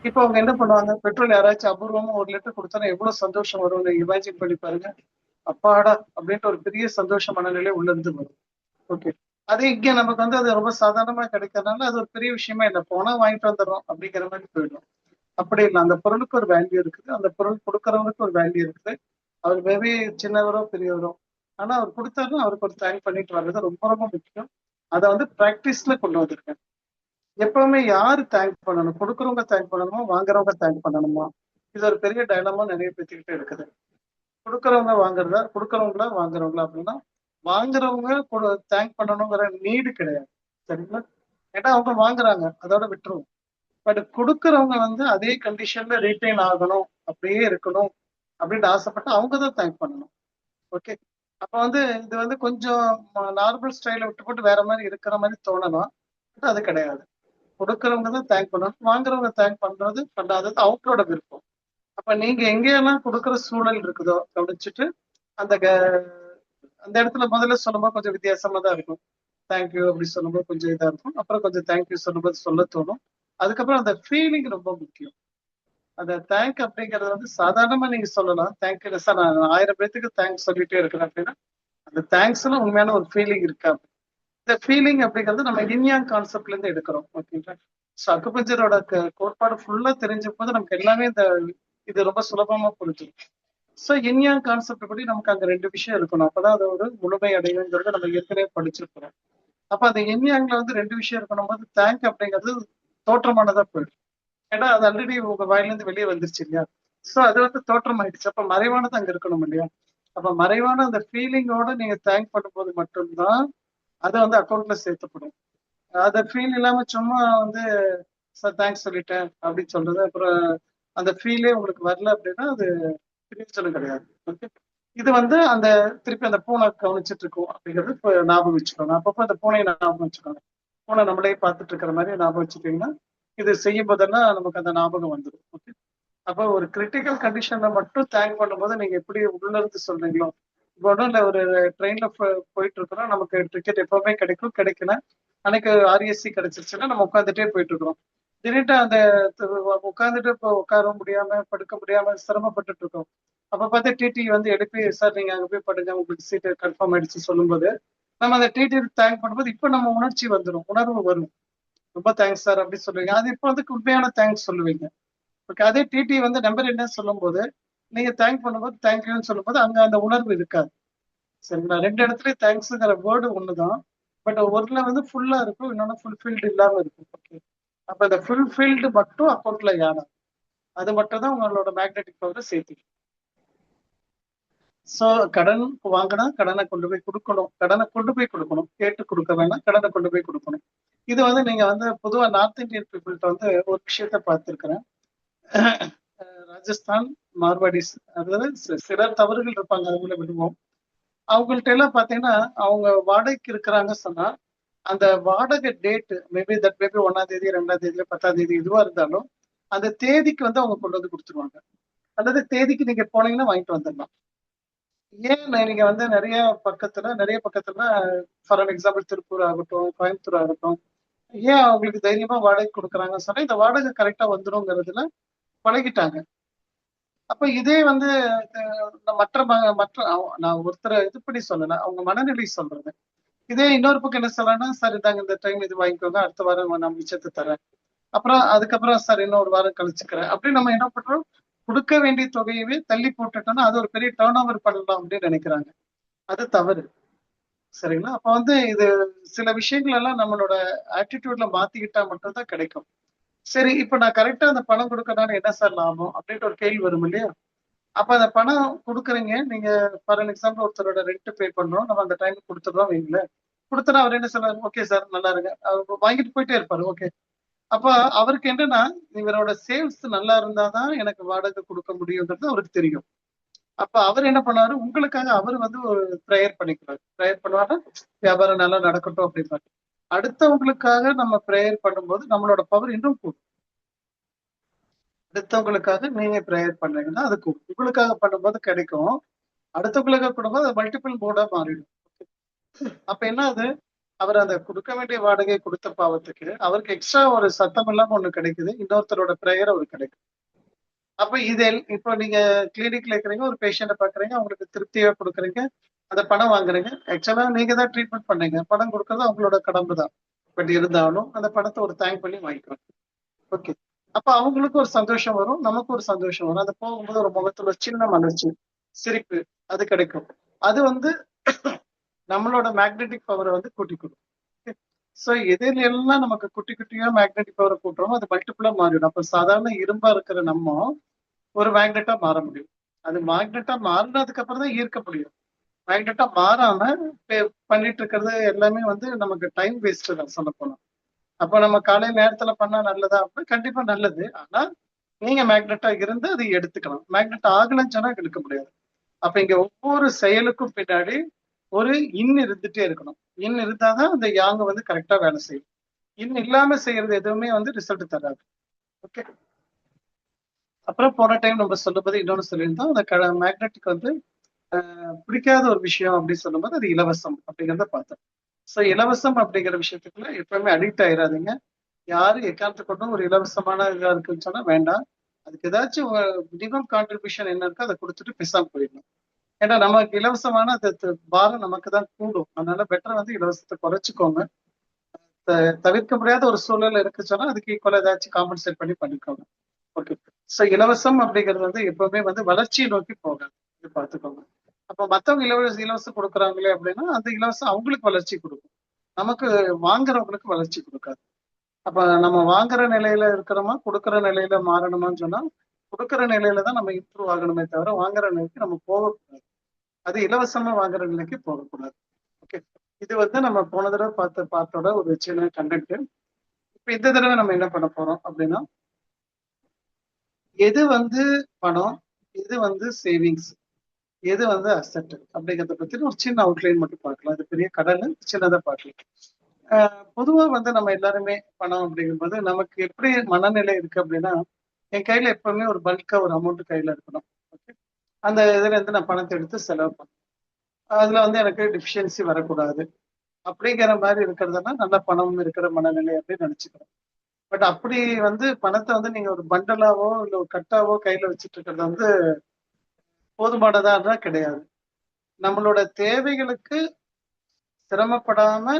இப்போ அவங்க என்ன பண்ணுவாங்க, பெட்ரோல் யாராச்சும் அபூர்வமா 1 லிட்டர் கொடுத்தா எவ்வளவு சந்தோஷம் வரும்னு இமேஜின் பண்ணி பாருங்க. அப்பாடா அப்படின்ட்டு ஒரு பெரிய சந்தோஷ மனநிலை உள்ள இருந்து வரும். ஓகே, அதே இங்க நமக்கு வந்து அது ரொம்ப சாதாரணமா கிடைக்கிறதுனால அது ஒரு பெரிய விஷயமா இல்லை, போனா வாங்கிட்டு வந்துடுறோம் அப்படிங்கிற மாதிரி போயிடும். அப்படி இல்லை, அந்த பொருளுக்கு ஒரு வேல்யூ இருக்குது, அந்த பொருள் கொடுக்கறவங்களுக்கு ஒரு வேல்யூ இருக்குது. அவர் மேபி சின்னவரோ பெரியவரோ, ஆனா அவர் கொடுத்தாருன்னா அவருக்கு ஒரு தேங்க் பண்ணிட்டு வர்றது ரொம்ப ரொம்ப முக்கியம். அதை வந்து பிராக்டிஸ்ல கொண்டு வந்திருக்கேன். எப்பவுமே யாரு தேங்க் பண்ணணும், கொடுக்கறவங்க தேங்க் பண்ணணுமா, வாங்குறவங்க தேங்க் பண்ணணுமா? இது ஒரு பெரிய டைலமா நிறைய பேத்துக்கிட்டே இருக்குது. கொடுக்கறவங்க வாங்குறதா, கொடுக்கறவங்களா வாங்குறவங்களா அப்படின்னா, வாங்குறவங்க தேங்க் பண்ணணுங்கிற நீடு கிடையாது, சரிங்களா? ஏன்னா அவங்க வாங்குறாங்க, அதோட விட்டுருவோம். பட் கொடுக்கறவங்க வந்து அதே கண்டிஷன்ல ரீட்டைன் ஆகணும், அப்படியே இருக்கணும் அப்படின்னு ஆசைப்பட்டு அவங்க தான் தேங்க் பண்ணணும். ஓகே, அப்ப வந்து இது வந்து கொஞ்சம் நார்மல் ஸ்டைல விட்டு போட்டு வேற மாதிரி இருக்கிற மாதிரி தோணலாம், பட் அது கிடையாது. கொடுக்கறவங்க தான் தேங்க் பண்ணணும், வாங்குறவங்க தேங்க் பண்றது பண்ணாதது அவங்களோட விருப்பம். அப்ப நீங்க எங்கெல்லாம் கொடுக்குற சூழல் இருக்குதோ கவனிச்சுட்டு அந்த அந்த இடத்துல முதல்ல சொல்லும்போது கொஞ்சம் வித்தியாசமா தான் இருக்கும். தேங்க்யூ அப்படி சொல்லும்போது கொஞ்சம் இதா இருக்கும், அப்புறம் கொஞ்சம் தேங்க்யூ சொல்லும்போது சொல்ல தோணும். அதுக்கப்புறம் அந்த ஃபீலிங் ரொம்ப முக்கியம். அந்த தேங்க் அப்படிங்கறது வந்து சாதாரணமா நீங்க சொல்லலாம், தேங்க்யூ சார் நான் 1000 பேத்துக்கு தேங்க்ஸ் சொல்லிட்டே இருக்கிறேன் அப்படின்னா அந்த தேங்க்ஸ்ல உண்மையான ஒரு ஃபீலிங் இருக்கா? இந்த ஃபீலிங் அப்படிங்கிறது நம்ம இன்யாங் கான்செப்ட்ல இருந்து எடுக்கிறோம். ஓகேங்களா? ஸோ அக்குபஞ்சரோட கோட்பாடு ஃபுல்லா தெரிஞ்ச போது நமக்கு எல்லாமே இது ரொம்ப சுலபமா புரிஞ்சிடும். ஸோ இன்யாங் கான்செப்ட் படி நமக்கு அங்க 2 விஷயம் இருக்கணும், அப்பதான் அது ஒரு முழுமை அடையுங்கிறத நம்ம ஏற்கனவே படிச்சிருக்கிறோம். அப்ப அந்த இன்யாங்ல வந்து 2 விஷயம் இருக்கணும் போது தேங்க் அப்படிங்கிறது தோற்றமானதா போயிடும். ஏன்னா அது ஆல்ரெடி உங்க வாயில இருந்து வெளியே வந்துருச்சு இல்லையா? ஸோ அது வந்து தோற்றம் ஆயிடுச்சு, அப்ப மறைவானது அங்க இருக்கணும் இல்லையா? அப்ப மறைவான அந்த ஃபீலிங்கோட நீங்க தேங்க் பண்ணும்போது மட்டும்தான் அது வந்து அக்கௌண்ட்ல சேர்த்தப்படும். அதை ஃபீல் இல்லாம சும்மா வந்து சார் தேங்க்ஸ் சொல்லிட்டேன் அப்படின்னு சொல்றது, அப்புறம் அந்த ஃபீலே உங்களுக்கு வரல அப்படின்னா அது பிரயோஜனம் கிடையாது. ஓகே, இது வந்து அந்த திருப்பி அந்த பூனை கவனிச்சுட்டு இருக்கும் அப்படிங்கிறது இப்போ ஞாபகம் வச்சுக்கோங்க. அப்பப்போ அந்த பூனையை ஞாபகம் வச்சுக்கோங்க. பூனை நம்மளே பார்த்துட்டு இருக்கிற மாதிரி ஞாபகம் வச்சுட்டீங்கன்னா இது செய்யும் போதெல்லாம் நமக்கு அந்த ஞாபகம் வந்துடும். ஓகே, அப்போ ஒரு கிரிட்டிக்கல் கண்டிஷன்ல மட்டும் தேங்க் பண்ணும்போது நீங்க எப்படி உள்ள இருந்து சொல்றீங்களோ, இப்போ ஒன்றும் இல்லை, ஒரு ட்ரெயின்ல போயிட்டு இருக்கிறோம், நமக்கு டிக்கெட் எப்பவுமே கிடைக்கும், கிடைக்கல அன்னைக்கு ஆர்எஸ்சி கிடைச்சிருச்சுன்னா நம்ம உட்காந்துட்டே போயிட்டு இருக்கிறோம். திடீர்னு அந்த உட்காந்துட்டு இப்போ உட்கார முடியாம படுக்க முடியாம சிரமப்பட்டுட்டு இருக்கோம். அப்ப பார்த்து டிடி வந்து எழுப்பி சார் நீங்க அங்க போய் படுங்க உங்களுக்கு சீட்டு கன்ஃபார்ம் ஆயிடுச்சு சொல்லும்போது நம்ம அந்த டிடி தேங்க் பண்ணும்போது இப்ப நம்ம உணர்ச்சி வந்துடும், உணர்வு வரும். ரொம்ப தேங்க்ஸ் சார் அப்படின்னு சொல்லுவீங்க, அது இப்போ வந்து உண்மையான தேங்க்ஸ் சொல்லுவீங்க. ஓகே, அதே டிடி வந்து நம்பர் என்ன சொல்லும் போது நீங்க தேங்க் பண்ணும்போது தேங்க்யூன்னு சொல்லும்போது அங்க அந்த உணர்வு இருக்காது. சரிங்களா? 2 இடத்துலயும் தேங்க்ஸ்ங்கிற வேர்டு ஒண்ணுதான், பட் ஒருல வந்து ஃபுல்லா இருக்கும், இன்னொன்னு ஃபுல்ஃபில்டு இல்லாம இருக்கும். ஓகே, அப்ப இந்த ஃபுல்ஃபில்டு மட்டும் அக்கௌண்ட்ல ஏறும், அது மட்டும் தான் உங்களோட மேக்னெட்டிக் பவரை சேர்த்து. ஸோ கடன் வாங்கினா கடனை கொண்டு போய் கொடுக்கணும், கடனை கொண்டு போய் கொடுக்கணும், கேட்டு கொடுக்க வேணாம், கடனை கொண்டு போய் கொடுக்கணும். இது வந்து நீங்க வந்து பொதுவா நார்த் இந்தியன் பீப்புள்கிட்ட வந்து ஒரு விஷயத்த பார்த்துருக்கிறேன். ராஜஸ்தான் மார்வாடிஸ் அதாவது சிலர் தவறுகள் இருப்பாங்க, அவங்கள விடுவோம். அவங்கள்ட்ட எல்லாம் பாத்தீங்கன்னா அவங்க வாடகைக்கு இருக்கிறாங்க சொன்னா அந்த வாடகை டேட் மேபி 1ஆம் தேதி 2ஆம் தேதி 10ஆம் தேதி எதுவா இருந்தாலும் அந்த தேதிக்கு வந்து அவங்க கொண்டு வந்து கொடுத்துருவாங்க, அல்லது தேதிக்கு நீங்க போனீங்கன்னா வாங்கிட்டு வந்துடலாம். ஏன் நீங்க வந்து நிறைய பக்கத்துல ஃபார் எக்ஸாம்பிள் திருப்பூர் ஆகட்டும் கோயம்புத்தூர் ஆகட்டும், ஏன் அவங்களுக்கு தைரியமா வாடகை கொடுக்குறாங்கன்னு சொன்னா இந்த வாடகை கரெக்டா வந்துருங்கிறதுல பழகிட்டாங்க. அப்ப இதே வந்து நான் ஒருத்தரை இது பண்ணி சொல்லல, அவங்க மனநிலை சொல்றது. இதே இன்னொரு பக்கம் என்ன சொல்லலாம்னா சார் இதாங்க இந்த டைம் இது வாங்கிக்கோங்க, அடுத்த வாரம் நான் மிச்சத்தை தரேன், அப்புறம் அதுக்கப்புறம் சார் இன்னொரு வாரம் கழிச்சுக்கிறேன் அப்படின்னு நம்ம என்ன பண்றோம், கொடுக்க வேண்டிய தொகையவே தள்ளி போட்டுட்டோம்னா அது ஒரு பெரிய டேர்ன் ஓவர் பண்ணலாம் அப்படின்னு நினைக்கிறாங்க. அது தவறு. சரிங்களா? அப்ப வந்து இது சில விஷயங்கள் எல்லாம் நம்மளோட ஆட்டிடியூட்ல மாத்திக்கிட்டா மட்டும்தான் கிடைக்கும். சரி, இப்ப நான் கரெக்டா அந்த பணம் கொடுக்கறதுனால என்ன சார் லாபம் அப்படின்ட்டு ஒரு கேள்வி வரும் இல்லையா? அப்ப அந்த பணம் கொடுக்குறீங்க நீங்க, ஃபார் எக்ஸாம்பிள் ஒருத்தரோட ரெண்ட் பே பண்றோம், நம்ம அந்த டைம் கொடுத்துடுறோம் வைங்கள, கொடுத்தனா அவர் என்ன சொல்றாரு, ஓகே சார் நல்லா இருங்க, அவர் வாங்கிட்டு போயிட்டே இருப்பாரு. ஓகே, அப்ப அவருக்கு என்னன்னா இவரோட சேல்ஸ் நல்லா இருந்தாதான் எனக்கு வாடகை கொடுக்க முடியுங்கிறது அவருக்கு தெரியும். அப்ப அவர் என்ன பண்ணாரு, உங்களுக்காக அவர் வந்து ஒரு ப்ரேயர் பண்ணிக்கிறாரு, ப்ரேயர் பண்ணுவாரு, வியாபாரம் நல்லா நடக்கட்டும் அப்படிப்பாரு. அடுத்தவங்களுக்காக நம்ம ப்ரேயர் பண்ணும்போது நம்மளோட பவர் இன்னும் கூடும். அடுத்தவங்களுக்காக நீங்க ப்ரேயர் பண்றீங்கன்னா அது கூடும், உங்களுக்காக பண்ணும்போது கிடைக்கும், அடுத்தவங்களுக்காக பண்ணும்போது அது மல்டிபிள் மோடா மாறிடும். அப்ப என்ன அது, அவர் அந்த கொடுக்க வேண்டிய வாடகை கொடுத்த பாவத்துக்கு அவருக்கு எக்ஸ்ட்ரா ஒரு சத்தம் இல்லாம ஒண்ணு கிடைக்குது, இன்னொருத்தரோட பிரேயர் அவருக்கு கிடைக்கும். அப்ப இது இப்போ நீங்க கிளினிக்ல இருக்கிறீங்க, ஒரு பேஷண்ட்டை பாக்குறீங்க, அவங்களுக்கு திருப்தியா கொடுக்குறீங்க, அந்த பணம் வாங்குறீங்க. ஆக்சுவலா நீங்க தான் ட்ரீட்மெண்ட் பண்ணீங்க, பணம் கொடுக்கறது அவங்களோட கடமை தான். பட் இருந்தாலும் அந்த பணத்தை ஒரு தேங்க் பண்ணி வாங்கிக்கிறோம். ஓகே, அப்ப அவங்களுக்கு ஒரு சந்தோஷம் வரும், நமக்கு ஒரு சந்தோஷம் வரும். அது போகும்போது ஒரு முகத்துல ஒரு சின்ன மலர்ச்சி, சிரிப்பு அது கிடைக்கும். அது வந்து நம்மளோட மேக்னெட்டிக் பவரை வந்து கூட்டி கொடுக்கும். ஸோ எதில் எல்லாம் நமக்கு குட்டி குட்டியா மேக்னெட்டிக் பவரை கூட்டுறோமோ அது மல்டிபிளா மாறிடும். அப்ப சாதாரண இரும்பா இருக்கிற நம்ம ஒரு மேக்னெட்டா மாற முடியும். அது மேக்னெட்டா மாறினதுக்கு அப்புறம் தான் ஈர்க்க முடியும். மேக்னெட்டா மாறாம பண்ணிட்டு இருக்கிறது எல்லாமே வந்து நமக்கு டைம் வேஸ்ட் தான் சொல்ல போனோம். அப்ப நம்ம காலை நேரத்துல பண்ணா நல்லதா அப்படின்னா கண்டிப்பா நல்லது. ஆனா நீங்க மேக்னெட்டா இருந்து அதை எடுத்துக்கலாம். மேக்னெட் ஆகலன்னு சொன்னா எடுக்க முடியாது. அப்ப இங்க ஒவ்வொரு செயலுக்கும் பின்னாடி ஒரு இன் இருந்துட்டே இருக்கணும். இன் இருந்தாதான் அந்த யாங்க வந்து கரெக்டா வேலை செய்யும். இன் இல்லாம செய்யறது எதுவுமே வந்து ரிசல்ட் தராது. ஓகே, அப்புறம் போன டைம் நம்ம சொல்லும்போது இன்னொன்னு சொல்லியிருந்தோம், அந்த மேக்னெட்டிக் வந்து பிடிக்காத ஒரு விஷயம் அப்படின்னு சொல்லும்போது அது இலவசம் அப்படிங்கிறத பார்த்தோம். ஸோ இலவசம் அப்படிங்கிற விஷயத்துக்குள்ள எப்பவுமே அடிக்ட் ஆயிடாதீங்க. யாரும் எக்காரணத்தை கொண்டும் ஒரு இலவசமான இதா இருக்குன்னு சொன்னா வேண்டாம். அதுக்கு ஏதாச்சும் மினிமம் கான்ட்ரிபியூஷன் என்ன இருக்கோ அதை கொடுத்துட்டு பேசாம போயிடணும். ஏன்னா நமக்கு இலவசமான பாரம் நமக்கு தான் கூடும். அதனால பெட்டர் வந்து இலவசத்தை குறைச்சிக்கோங்க. தவிர்க்க முடியாத ஒரு சூழல் இருக்கு சொன்னா அதுக்கு ஈக்குவலா ஏதாச்சும் காம்பன்சேட் பண்ணி பண்ணிக்கோங்க. ஓகே, ஸோ இலவசம் அப்படிங்கிறது வந்து எப்பவுமே வந்து வளர்ச்சியை நோக்கி போகாது, இது பார்த்துக்கோங்க. அப்ப மத்தவங்க இலவசம் கொடுக்குறாங்களே அப்படின்னா அந்த இலவசம் அவங்களுக்கு வளர்ச்சி கொடுக்கும், நமக்கு வாங்குறவங்களுக்கு வளர்ச்சி கொடுக்காது. அப்ப நம்ம வாங்குற நிலையில இருக்கிறோமா கொடுக்குற நிலையில மாறணுமான்னு சொன்னா கொடுக்குற நிலையில தான் நம்ம இம்ப்ரூவ் ஆகணுமே தவிர வாங்குற நிலைக்கு நம்ம போகக்கூடாது. அது இலவசமா வாங்குற நிலைக்கு போகக்கூடாது. ஓகே, இது வந்து நம்ம போன தடவை பார்த்த பாட்டோட ஒரு சின்ன கண்டென்ட். இப்ப இந்த தடவை நம்ம என்ன பண்ண போறோம் அப்படின்னா, எது வந்து பணம், எது வந்து சேவிங்ஸ், எது வந்து அசெட் அப்படிங்கிறத பத்தி ஒரு சின்ன அவுட்லைன் மட்டும் பார்க்கலாம். அது பெரிய கடல், சின்னதா பார்க்கலாம். பொதுவா வந்து நம்ம எல்லாருமே பணம் அப்படிங்கும்போது நமக்கு எப்படி மனநிலை இருக்கு அப்படின்னா, என் கையில எப்பவுமே ஒரு பல்கா ஒரு அமௌண்ட் கையில இருக்கணும். ஓகே, அந்த இதுல இருந்து நான் பணத்தை எடுத்து செலவு பண்ணேன், அதுல வந்து எனக்கு டிஃபிஷியன்சி வரக்கூடாது அப்படிங்கிற மாதிரி இருக்கிறதுனா நல்ல பணம் இருக்கிற மனநிலை அப்படின்னு நினைச்சுக்கிறேன். பட் அப்படி வந்து பணத்தை வந்து நீங்க ஒரு பண்டலாவோ இல்லை ஒரு கட்டாவோ கையில வச்சுட்டு இருக்கிறது வந்து போதுமானதா கிடையாது. நம்மளோட தேவைகளுக்கு சிரமப்படாம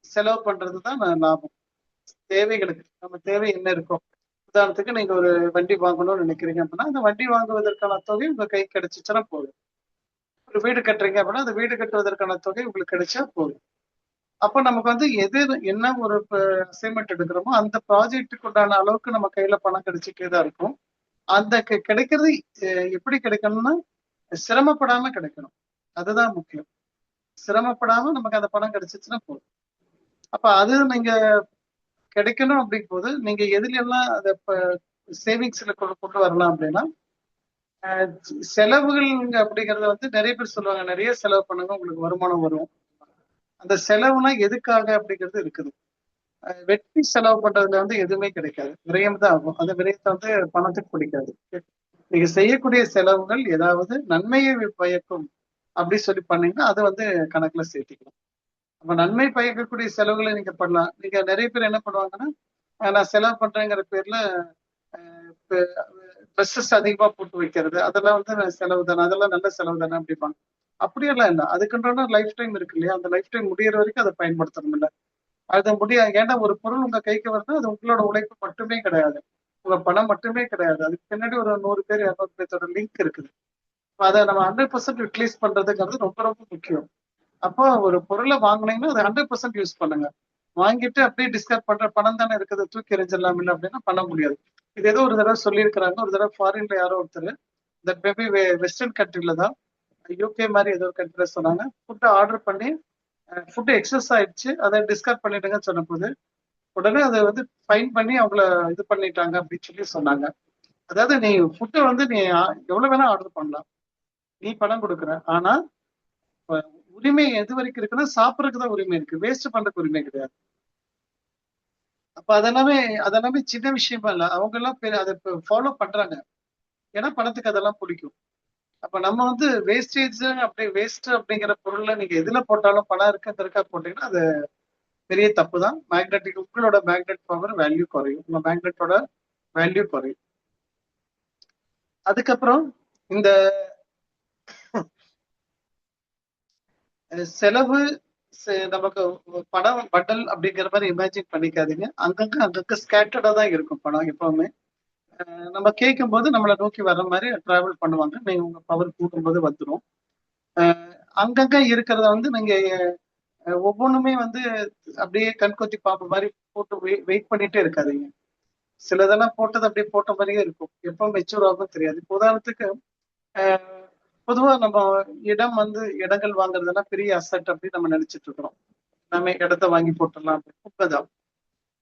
செலவு பண்றதுதான் லாபம். தேவைகளுக்கு நம்ம தேவை என்ன இருக்கும், உதாரணத்துக்கு நீங்க ஒரு வண்டி வாங்கணும்னு நினைக்கிறீங்க அப்படின்னா அந்த வண்டி வாங்குவதற்கான தொகை உங்க கை கிடைச்சிச்சுன்னா போதும். ஒரு வீடு கட்டுறீங்க அப்படின்னா அந்த வீடு கட்டுவதற்கான தொகை உங்களுக்கு கிடைச்சா போதும். அப்ப நமக்கு வந்து எது என்ன ஒரு அசைன்மெண்ட் எடுக்கிறோமோ அந்த ப்ராஜெக்டுக்கு உண்டான அளவுக்கு நம்ம கையில பணம் கிடைச்சிட்டே தான் இருக்கும். அந்த கிடைக்கிறது எப்படி கிடைக்கணும்னா சிரமப்படாம கிடைக்கணும், அதுதான் முக்கியம். சிரமப்படாம நமக்கு அந்த பணம் கிடைச்சிச்சுன்னா போதும். அப்ப அது நீங்க கிடைக்கணும் அப்படிங்கும் போது நீங்க எதுல எல்லாம் அதை சேவிங்ஸ்ல கொண்டு வரலாம் அப்படின்னா, செலவுகள் அப்படிங்கறத வந்து நிறைய பேர் சொல்லுவாங்க, நிறைய செலவு பண்ணுங்க உங்களுக்கு வருமானம் வரும். அந்த செலவுனா எதுக்காக அப்படிங்கிறது இருக்குது. வெட்டி செலவு பண்றதுல வந்து எதுவுமே கிடைக்காது, விரயம் தான் ஆகும். அந்த விரயத்தை வந்து பணத்துக்கு பிடிக்காது. நீங்க செய்யக்கூடிய செலவுகள் ஏதாவது நன்மையை பயக்கும் அப்படி சொல்லி பண்ணீங்கன்னா அது வந்து கணக்குல சேர்த்திக்கலாம். அப்ப நன்மை பயக்கக்கூடிய செலவுகளை நீங்க பண்ணலாம். நீங்க நிறைய பேர் என்ன பண்ணுவாங்கன்னா, நான் செலவு பண்றேங்கிற பேர்ல ட்ரெஸ்ஸஸ் அதிகமா போட்டு வைக்கிறது, அதெல்லாம் வந்து செலவு தானே, அதெல்லாம் நல்ல செலவு தானே அப்படிப்பாங்க. அப்படியெல்லாம் இல்லை, அதுக்குன்றான லைஃப் டைம் இருக்கு இல்லையா, அந்த லைஃப் டைம் முடியற வரைக்கும் அதை பயன்படுத்தணும் இல்லை. அது முடியாது. ஏன்னா ஒரு பொருள் உங்க கைக்கு வருது, அது உங்களோட உழைப்பு மட்டுமே கிடையாது, உங்க பணம் மட்டுமே கிடையாது. அதுக்கு பின்னாடி ஒரு 100 பேர் 200 பேர்த்தோட லிங்க் இருக்குது. அதை நம்ம 100% யூட்டிலைஸ் பண்றதுங்கிறது ரொம்ப ரொம்ப முக்கியம். அப்போ ஒரு பொருளை வாங்கினீங்கன்னா அதை 100% யூஸ் பண்ணுங்க. வாங்கிட்டு அப்படியே டிஸ்கார்ட் பண்ற பணம் தானே இருக்குது, தூக்கி எறிஞ்சிடலாம் இல்லை அப்படின்னா பண்ண முடியாது. இது ஏதோ ஒரு தடவை சொல்லியிருக்கிறாங்க, ஒரு தடவை ஃபாரின்ல யாரோ ஒருத்தர், இந்த மேபி வெஸ்டர்ன் கண்ட்ரில தான், யூகே மாதிரி ஏதோ ஒரு கண்ட்ரில சொன்னாங்க, ஃபுட்டை ஆர்டர் பண்ணி ஃபுட்டு எக்ஸஸ் ஆயிடுச்சு, அதை டிஸ்கார்ட் பண்ணிடுங்கன்னு சொன்ன போது உடனே அதை வந்து ஃபைன் பண்ணி அவங்கள இது பண்ணிட்டாங்க அப்படின்னு சொல்லி சொன்னாங்க. அதாவது நீ ஃபுட்டை வந்து நீ எவ்வளவு வேணா ஆர்டர் பண்ணலாம், நீ பணம் கொடுக்குற, ஆனா உரிமை எது வரைக்கும் இருக்குன்னா சாப்பிட்றதுக்கு தான் உரிமை இருக்கு, வேஸ்ட் பண்றதுக்கு உரிமை கிடையாது. அப்ப அதெல்லாமே சின்ன விஷயமா இல்லை, அவங்க எல்லாம் அதை ஃபாலோ பண்றாங்க, ஏன்னா பணத்துக்கு அதெல்லாம் பிடிக்கும். அப்ப நம்ம வந்து வேஸ்டேஜ் அப்படி வேஸ்ட் அப்படிங்கிற பொருள்ல நீங்க எதுல போட்டாலும் பணம் இருக்குங்கிறதுக்கா போட்டீங்கன்னா அது பெரிய தப்பு தான். மேக்னெட்டிக் உங்களோட மேக்னெட் பவர் வேல்யூ குறையும், உங்க மேக்னெட்டோட வேல்யூ குறையும். அதுக்கப்புறம் இந்த செலவு நமக்கு பணம் பண்டல் அப்படிங்கிற மாதிரி இமேஜின் பண்ணிக்காதீங்க. அங்கங்க ஸ்கேட்டர்டா தான் இருக்கும் பணம் எப்பவுமே. நம்ம கேட்கும் போது நம்மளை நோக்கி வர்ற மாதிரி டிராவல் பண்ணுவாங்க. நீங்க உங்க பவர் கூட்டும் போது வந்துடும். அங்கங்க இருக்கிறத வந்து நீங்க ஒவ்வொன்றுமே வந்து அப்படியே கண்கொத்தி பாம்பு மாதிரி போட்டு வெயிட் பண்ணிட்டே இருக்காதீங்க. சிலதெல்லாம் போட்டது அப்படியே போட்ட மாதிரியே இருக்கும், எப்போ மெச்சூர் ஆகும் தெரியாது. இப்போ உதாரணத்துக்கு பொதுவா நம்ம இடம் வந்து இடங்கள் வாங்குறதெல்லாம் பெரிய அசட் அப்படின்னு நம்ம நினைச்சிட்டு இருக்கிறோம். நம்ம இடத்த வாங்கி போட்டுடலாம், உண்மைதான்.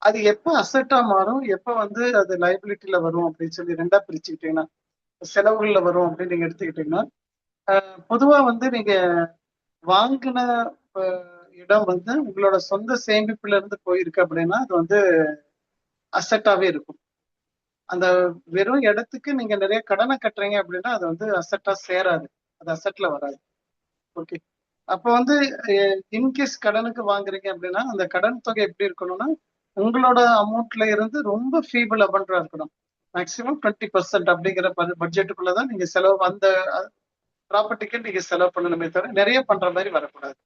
அது எப்போ அசட்டா மாறும், எப்போ வந்து அது லைபிலிட்டியில வரும் அப்படின்னு சொல்லி ரெண்டா பிரிச்சுக்கிட்டீங்கன்னா, செலவுகள்ல வரும் அப்படின்னு நீங்க எடுத்துக்கிட்டீங்கன்னா, பொதுவா வந்து நீங்க வாங்கின இடம் வந்து உங்களோட சொந்த சேமிப்புல இருந்து போயிருக்கு அப்படின்னா அது வந்து அசட்டாவே இருக்கும். அந்த வெறும் இடத்துக்கு நீங்க நிறைய கடனை கட்டுறீங்க அப்படின்னா அது வந்து அசட்டா சேராது, அது அசட்ல வராது. ஓகே, அப்போ வந்து இன்கேஸ் கடனுக்கு வாங்குறீங்க அப்படின்னா அந்த கடன் தொகை எப்படி இருக்கணும்னா உங்களோட அமௌண்ட்ல இருந்து ரொம்ப ஃபீபிள் அமௌண்டா இருக்கணும். மேக்சிமம் 20% அப்படிங்கிற பட்ஜெட்டுக்குள்ளதான் நீங்க செலவு அந்த ப்ராப்பர்ட்டிக்கு நீங்க செலவு பண்ணணுமே தவிர நிறைய பண்ற மாதிரி வரக்கூடாது.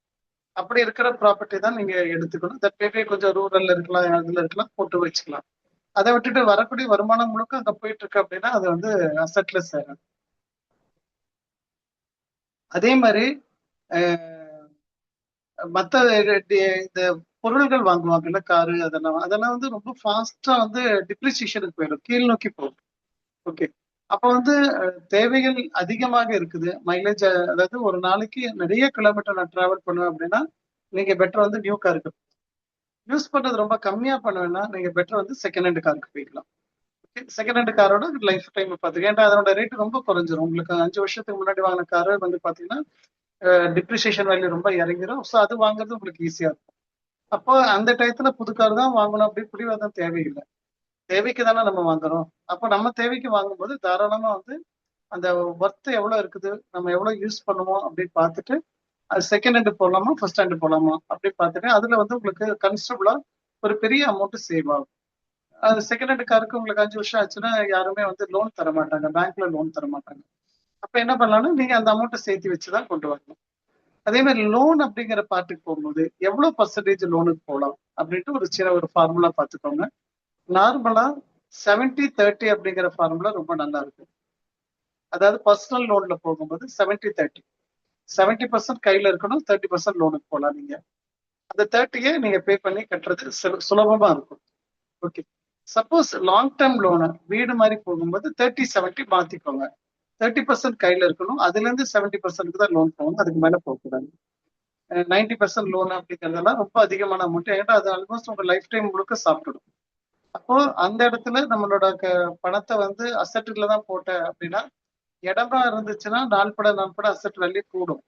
அப்படி இருக்கிற ப்ராப்பர்ட்டி தான் நீங்க எடுத்துக்கணும். தட் மேபி கொஞ்சம் ரூரல்ல இருக்கலாம், இதுல இருக்கலாம், போட்டு வச்சுக்கலாம். அதை விட்டுட்டு வரக்கூடிய வருமானம் முழுக்க அங்க போயிட்டு இருக்கு அப்படின்னா அது வந்து அசட்ல சேரும். அதே மாதிரி மற்ற இந்த பொருள்கள் வாங்குவாங்கல்ல, காரு, அதெல்லாம் வந்து ரொம்ப ஃபாஸ்டா வந்து டிப்ரிசியேஷனுக்கு போயிடும், கீழ் நோக்கி போகும். ஓகே, அப்ப வந்து தேவைகள் அதிகமாக இருக்குது, மைலேஜ், அதாவது ஒரு நாளைக்கு நிறைய கிலோமீட்டர் நான் டிராவல் பண்ணுவேன் அப்படின்னா நீங்க பெட்டர் வந்து நியூ காருக்கு யூஸ் பண்றது ரொம்ப கம்மியா பண்ணுவேன்னா நீங்க பெட்டர் வந்து செகண்ட் ஹேண்ட் காருக்கு போய்க்கலாம். செகண்ட் ஹேண்ட் காரோட லைஃப் டைம் பார்த்துக்க, ஏன்னா அதோட ரேட் ரொம்ப குறைஞ்சிரும். உங்களுக்கு 5 வருஷத்துக்கு முன்னாடி வாங்கின காரு வந்து பாத்தீங்கன்னா டிப்ரிசியேஷன் வேல்யூ ரொம்ப இறங்கிடும். ஸோ அது வாங்குறது உங்களுக்கு ஈஸியா இருக்கும். அப்போ அந்த டயத்துல புது கார் தான் வாங்கணும் அப்படி பிடிவாதம் தேவையில்லை, தேவைக்கு தானே நம்ம வாங்குறோம். அப்போ நம்ம தேவைக்கு வாங்கும்போது தாராளமா வந்து அந்த ஒர்த் எவ்வளவு இருக்குது, நம்ம எவ்வளவு யூஸ் பண்ணுவோம் அப்படின்னு பார்த்துட்டு அது செகண்ட் ஹேண்ட் போடலாமா ஃபர்ஸ்ட் ஹேண்ட் போடலாமா அப்படி பார்த்துட்டு அதுல வந்து உங்களுக்கு கன்ஸ்டபிளா ஒரு பெரிய அமௌண்ட் சேவ் ஆகும். அது செகண்ட் ஹேண்ட் காருக்கு உங்களுக்கு 5 வருஷம் ஆச்சுன்னா யாருமே வந்து லோன் தர மாட்டாங்க, பேங்க்ல லோன் தர மாட்டாங்க. அப்ப என்ன பண்ணலாம்னா நீங்க அந்த அமௌண்ட்டை சேர்த்து வச்சுதான் கொண்டு வரணும். அதே மாதிரி லோன் அப்படிங்கிற பார்ட்டுக்கு போகும்போது எவ்வளவு பர்சன்டேஜ் லோனுக்கு போகலாம் அப்படின்ட்டு ஒரு சின்ன ஒரு ஃபார்முலா பார்த்துக்கோங்க. நார்மலா 70-30 அப்படிங்கிற ஃபார்முலா ரொம்ப நல்லா இருக்கு. அதாவது பர்சனல் லோன்ல போகும்போது 70-30, 70% கையில இருக்கணும், 30% லோனுக்கு போகலாம். நீங்க அந்த 30 நீங்க பே பண்ணி கட்டுறது சுலபமா இருக்கும். Okay, suppose long term loan வீடு மாதிரி போகும்போது 30-70 மாத்திக்கோங்க. 30% கையில இருக்கணும், அதுல இருந்து 70% தான் லோன் போகணும், அதுக்கு மேல போகக்கூடாது. 90% லோன் அப்படிங்கிறதெல்லாம் ரொம்ப அதிகமான அமௌண்ட், ஏன்னா அது ஆல்மோஸ்ட் உங்க லைஃப் டைம் முழுக்க சாப்பிட்டுடும். அப்போ அந்த இடத்துல நம்மளோட பணத்தை வந்து அசட்டுல தான் போட்ட அப்படின்னா இடமா இருந்துச்சுன்னா நாள்பட அசட் வேல்யூ கூடும்.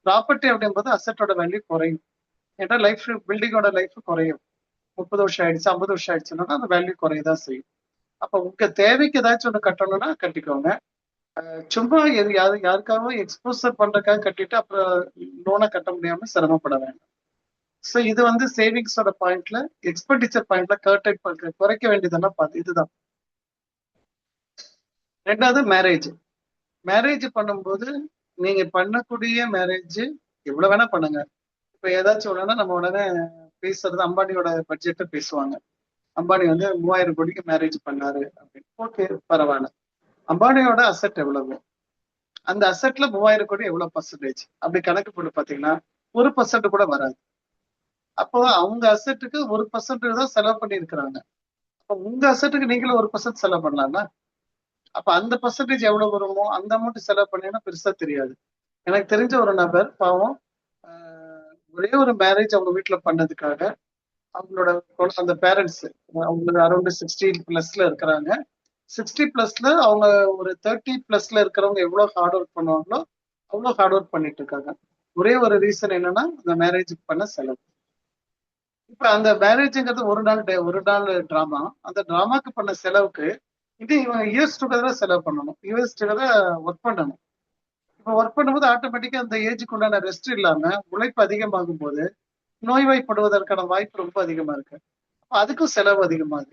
ப்ராப்பர்ட்டி அப்படிங்கும்போது அசட்டோட வேல்யூ குறையும், ஏன்னா லைஃப் பில்டிங்கோட லைஃப் குறையும். 30 வருஷம் ஆயிடுச்சு, 50 வருஷம் ஆயிடுச்சுன்னா அந்த வேல்யூ குறையதான் செய்யும். அப்ப உங்க தேவைக்கு ஏதாச்சும் ஒண்ணு கட்டணும்னா கட்டிக்கோங்க. சும்மா யாருக்காகவும் எக்ஸ்போசர் பண்றதுக்காக கட்டிட்டு அப்புறம் லோனை கட்ட முடியாம சிரமப்பட வேண்டாம். ஸோ இது வந்து சேவிங்ஸோட பாயிண்ட்ல, எக்ஸ்பெண்டிச்சர் பாயிண்ட்ல குறைக்க வேண்டியதெல்லாம் பார்த்து இதுதான். ரெண்டாவது மேரேஜ் பண்ணும்போது நீங்க பண்ணக்கூடிய மேரேஜ் எவ்வளவு வேணா பண்ணுங்க. இப்ப ஏதாச்சும் ஒண்ணுன்னா நம்ம உடனே பேசுறது அம்பானியோட பட்ஜெட்டை பேசுவாங்க. அம்பானி வந்து 3000 கோடிக்கு மேரேஜ் பண்ணாரு அப்படின்னு. ஓகே, பரவாயில்ல. அம்பானியோட அசெட் எவ்வளவு, அந்த அசெட்ல 3000 கோடி எவ்வளவு பர்சன்டேஜ் அப்படி கணக்கு போட்டு பாத்தீங்கன்னா 1% கூட வராது. அப்போ அவங்க அசெட்டுக்கு 1% தான் செலவு பண்ணி இருக்கிறாங்க. அப்போ உங்க அசெட்டுக்கு நீங்களும் 1% செலவு பண்ணலாம்ல. அப்ப அந்த பர்சன்டேஜ் எவ்வளவு வருமோ அந்த அமௌண்ட் செலவு பண்ணீங்கன்னா பெருசா தெரியாது. எனக்கு தெரிஞ்ச ஒரு நபர் பாவம் ஒரே ஒரு மேரேஜ் அவங்க வீட்டுல பண்ணதுக்காக அவங்களோட அந்த பேரண்ட்ஸ் அவங்க அரௌண்ட் 60+ இருக்கிறாங்க. 60+ அவங்க ஒரு 30+ இருக்கிறவங்க எவ்வளவு ஹார்ட் ஒர்க் பண்ணுவாங்களோ அவ்வளவு ஹார்ட் ஒர்க் பண்ணிட்டு இருக்காங்க. ஒரே ஒரு ரீசன் என்னன்னா அந்த மேரேஜுக்கு பண்ண செலவு. இப்ப அந்த மேரேஜுங்கிறது ஒரு நாள் டிராமா, அந்த டிராமாக்கு பண்ண செலவுக்கு இது இவங்க இயர்ஸ் டுகெதரா செலவு பண்ணணும், இயர்ஸ் டுகெதரா ஒர்க் பண்ணணும். இப்ப ஒர்க் பண்ணும்போது ஆட்டோமேட்டிக்கா அந்த ஏஜுக்கு உண்டான ரெஸ்ட் இல்லாம உழைப்பு அதிகமாகும் போது நோய்வாய்ப்படுவதற்கான வாய்ப்பு ரொம்ப அதிகமா இருக்கு. அப்ப அதுக்கும் செலவு அதிகமாகுது.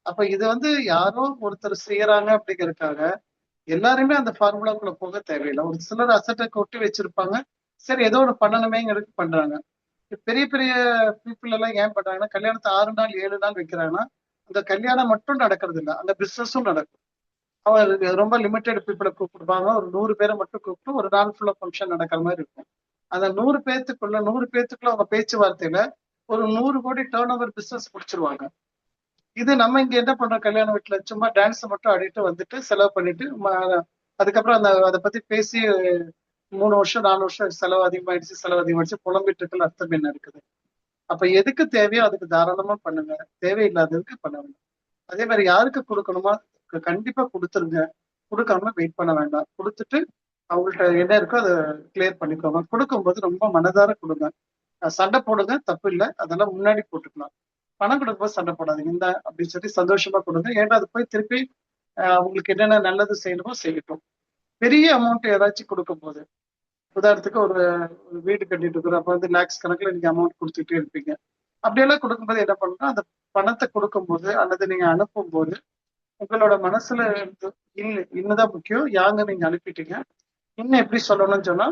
அப்ப இது வந்து யாரோ ஒருத்தர் செய்யறாங்க அப்படிங்கறதுக்காக எல்லாருமே அந்த ஃபார்முலாக்குள்ள போக தேவையில்லை. ஒரு சிலர் அசட்டை கொட்டி வச்சிருப்பாங்க, சரி ஏதோ ஒரு பண்ணணுமேங்கிறதுக்கு பண்றாங்க. பெரிய பெரிய பீப்புள் எல்லாம் ஏன் பண்றாங்கன்னா, கல்யாணத்தை 6 நாள் 7 நாள் வைக்கிறாங்கன்னா அந்த கல்யாணம் மட்டும் நடக்கிறது இல்லை, அந்த பிசினஸும் நடக்கும். அவங்க ரொம்ப லிமிட்டெட் பீப்புளை கூப்பிடுவாங்க, ஒரு 100 பேரை மட்டும் கூப்பிட்டு ஒரு நாள் ஃபுல்லா ஃபங்க்ஷன் நடக்கிற மாதிரி இருக்கும். அந்த 100 பேத்துக்குள்ள அவங்க பேச்சுவார்த்தையில ஒரு 100 கோடி டேர்ன் ஓவர் பிசினஸ் முடிச்சிருவாங்க. இது நம்ம இங்க என்ன பண்றோம், கல்யாண வீட்டுல சும்மா டான்ஸ் மட்டும் ஆடிட்டு வந்துட்டு செலவு பண்ணிட்டு அதுக்கப்புறம் அதை பத்தி பேசி 3 வருஷம் 4 வருஷம் செலவு அதிகமாயிடுச்சு புலம்பிட்டு இருக்கல, அர்த்தம் என்ன இருக்குது? அப்ப எதுக்கு தேவையோ அதுக்கு தாராளமா பண்ணுங்க, தேவையில்லாததுக்கு பண்ணுங்க. அதே மாதிரி யாருக்கு கொடுக்கணுமோ கண்டிப்பா கொடுத்துருங்க, கொடுக்காம வெயிட் பண்ண வேண்டாம். கொடுத்துட்டு அவங்கள்ட்ட என்ன இருக்கோ அதை கிளியர் பண்ணிக்கோங்க. கொடுக்கும்போது ரொம்ப மனதார கொடுங்க. சண்டை போடுங்க, தப்பு இல்லை, அதெல்லாம் முன்னாடி போட்டுக்கலாம். பணம் கொடுக்கும்போது சண்டை போடாதீங்க, இந்த அப்படின்னு சொல்லி சந்தோஷமா கொடுங்க. ஏன்னா அது போய் திருப்பி உங்களுக்கு என்னென்ன நல்லது செய்யணுமோ செய்யட்டும். பெரிய அமௌண்ட் ஏதாச்சும் கொடுக்கும் போது, உதாரணத்துக்கு ஒரு வீடு கட்டிட்டு இருக்கிறோம், அப்ப வந்து லேக்ஸ் கணக்குல நீங்க அமௌண்ட் கொடுத்துட்டே இருப்பீங்க. அப்படியெல்லாம் கொடுக்கும்போது என்ன பண்ணணும், அந்த பணத்தை கொடுக்கும்போது அல்லது நீங்க அனுப்பும் போது உங்களோட மனசுல இன்னுதான் முக்கியம், யாங்க நீங்க அனுப்பிட்டீங்க, இன்னும் எப்படி சொல்லணும்னு சொன்னா,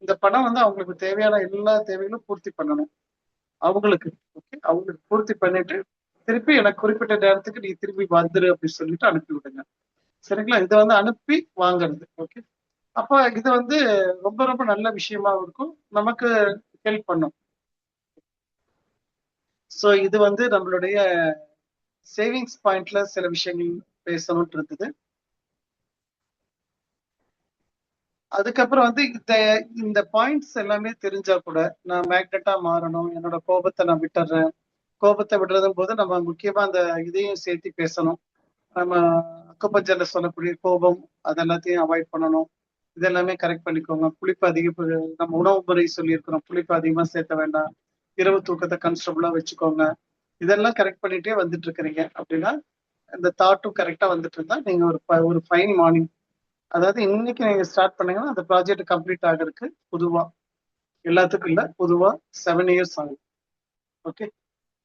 இந்த பணம் வந்து அவங்களுக்கு தேவையான எல்லா தேவைகளும் பூர்த்தி பண்ணணும். அவங்களுக்கு அவங்களுக்கு பூர்த்தி பண்ணிட்டு திருப்பி எனக்கு குறிப்பிட்ட நேரத்துக்கு நீ திரும்பி வந்துரு அப்படின்னு சொல்லிட்டு அனுப்பி விடுங்க. சரிங்களா? இதை வந்து அனுப்பி வாங்குறது. ஓகே, அப்போ இது வந்து ரொம்ப ரொம்ப நல்ல விஷயமா இருக்கும், நமக்கு ஹெல்ப் பண்ணும். ஸோ இது வந்து நம்மளுடைய சேவிங்ஸ் பாயிண்ட்ல சில விஷயங்கள் பேசணும்னு இருந்தது. அதுக்கப்புறம் வந்து இந்த பாயிண்ட்ஸ் எல்லாமே தெரிஞ்சா கூட நான் மேக்னெட்டா மாறணும், என்னோட கோபத்தை நான் விட்டுறேன். கோபத்தை விடுறதும் போது நம்ம முக்கியமா அந்த இதையும் சேர்த்து பேசணும். நம்ம அக்குபஞ்சர்ல சொல்லக்கூடிய கோபம் அது எல்லாத்தையும் அவாய்ட் பண்ணணும். இதெல்லாமே கரெக்ட் பண்ணிக்கோங்க. புளிப்பு நம்ம உணவு முறை சொல்லியிருக்கிறோம், புளிப்பு அதிகமா சேர்த்த வேண்டாம், இரவு தூக்கத்தை கன்ஸ்டபிளா வச்சுக்கோங்க. இதெல்லாம் கரெக்ட் பண்ணிட்டே வந்துட்டு இருக்கிறீங்க அப்படின்னா, இந்த தாட்டும் கரெக்டா வந்துட்டு இருந்தா நீங்க ஒரு ஃபைன் மார்னிங், அதாவது இன்னைக்கு நீங்க ஸ்டார்ட் பண்ணீங்கன்னா அந்த ப்ராஜெக்ட் கம்ப்ளீட் ஆகிறதுக்கு பொதுவா எல்லாத்துக்கும் இல்ல, பொதுவா 7 இயர்ஸ் ஆகும். ஓகே,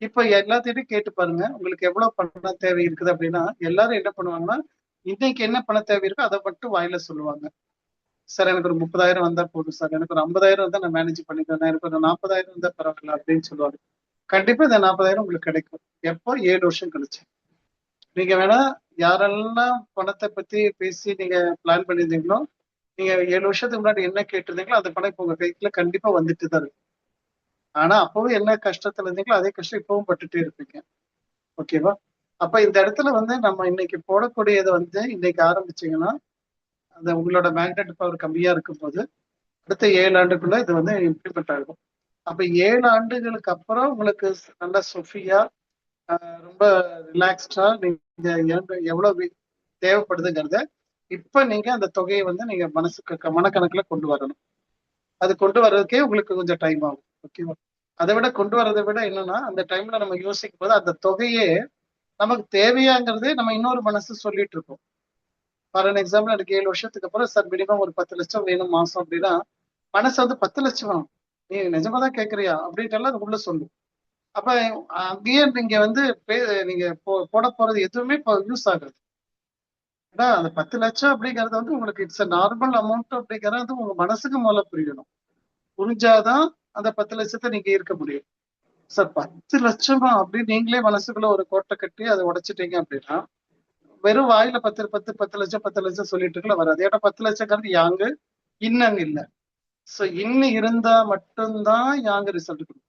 இப்ப எல்லாத்தையும் கேட்டு பாருங்க, உங்களுக்கு எவ்வளவு பணம் தேவை இருக்குது அப்படின்னா எல்லாரும் என்ன பண்ணுவாங்கன்னா, இன்னைக்கு என்ன பண தேவை இருக்கோ அதை மட்டும் வாயில சொல்லுவாங்க. சார் எனக்கு ஒரு 30,000 வந்தா போதும் சார், எனக்கு ஒரு 50,000 வந்தா நான் மேனேஜ் பண்ணிக்கிறேன், எனக்கு ஒரு 40,000 வந்தா பரவாயில்ல அப்படின்னு சொல்லுவாங்க. கண்டிப்பா இந்த 40,000 உங்களுக்கு கிடைக்கும். எப்போ? 7 வருஷம் கழிச்சு. நீங்க வேணா யாரெல்லாம் பணத்தை பத்தி பேசி நீங்க பிளான் பண்ணியிருந்தீங்களோ, நீங்க 7 வருஷத்துக்கு முன்னாடி என்ன கேட்டிருந்தீங்களோ அந்த பணம் இப்ப உங்க கைக்குள்ள கண்டிப்பா வந்துட்டு தான் இருக்கு. ஆனா அப்பவும் என்ன கஷ்டத்துல இருந்தீங்களோ அதே கஷ்டம் இப்பவும் பட்டுட்டே இருப்பீங்க. ஓகேவா? அப்ப இந்த இடத்துல வந்து நம்ம இன்னைக்கு போடக்கூடியதை வந்து இன்னைக்கு ஆரம்பிச்சீங்கன்னா அந்த உங்களோட மேக்னெட் பவர் கம்மியா இருக்கும் போது அடுத்த 7 ஆண்டுக்குள்ள இது வந்து இம்ப்ளிமெண்ட் ஆகும். அப்ப 7 ஆண்டுகளுக்கு அப்புறம் உங்களுக்கு நல்ல சொஃபியா ரொம்ப ரிலாக்ஸ்டா நீங்க எவ்வளவு தேவைப்படுதுங்கிறத இப்ப நீங்க அந்த தொகையை வந்து நீங்க மனக்கணக்குல கொண்டு வரணும். அது கொண்டு வர்றதுக்கே உங்களுக்கு கொஞ்சம் டைம் ஆகும். ஓகேவா? அதை விட கொண்டு வர்றதை விட என்னன்னா, அந்த டைம்ல நம்ம யோசிக்கும் போது அந்த தொகையே நமக்கு தேவையாங்கிறதே நம்ம இன்னொரு மனசு சொல்லிட்டு இருக்கோம். ஃபார் அன் எக்ஸாம்பிள், எனக்கு 7 வருஷத்துக்கு அப்புறம் சார் மினிமம் ஒரு 10 லட்சம் வேணும் மாசம் அப்படின்னா, மனசு வந்து 10 லட்சம் நீ நிஜமா தான் கேட்கறியா அப்படின்ட்டு எல்லாம் அது உள்ள சொல்லும். அப்ப அங்கேயே நீங்க வந்து நீங்க போட போறது எதுவுமே இப்போ யூஸ் ஆகுது. ஏன்னா அந்த 10 லட்சம் அப்படிங்கிறது வந்து உங்களுக்கு இட்ஸ் நார்மல் அமௌண்ட் அப்படிங்கிறது உங்க மனசுக்கு முதல்ல புரியணும். புரிஞ்சாதான் அந்த 10 லட்சத்தை நீங்க இருக்க முடியும். சார் 10 லட்சமா அப்படின்னு நீங்களே மனசுக்குள்ள ஒரு கோட்டை கட்டி அதை உடைச்சிட்டீங்க அப்படின்னா, வெறும் வாயில 10 லட்சம் சொல்லிட்டு இருக்கல வராது. ஏன்னா 10 லட்சங்கிறது யாங்கு இன்னங்க இல்லை. ஸோ இன்னும் இருந்தா மட்டும்தான் யாங்க ரிசல்ட் கொடுக்கும்.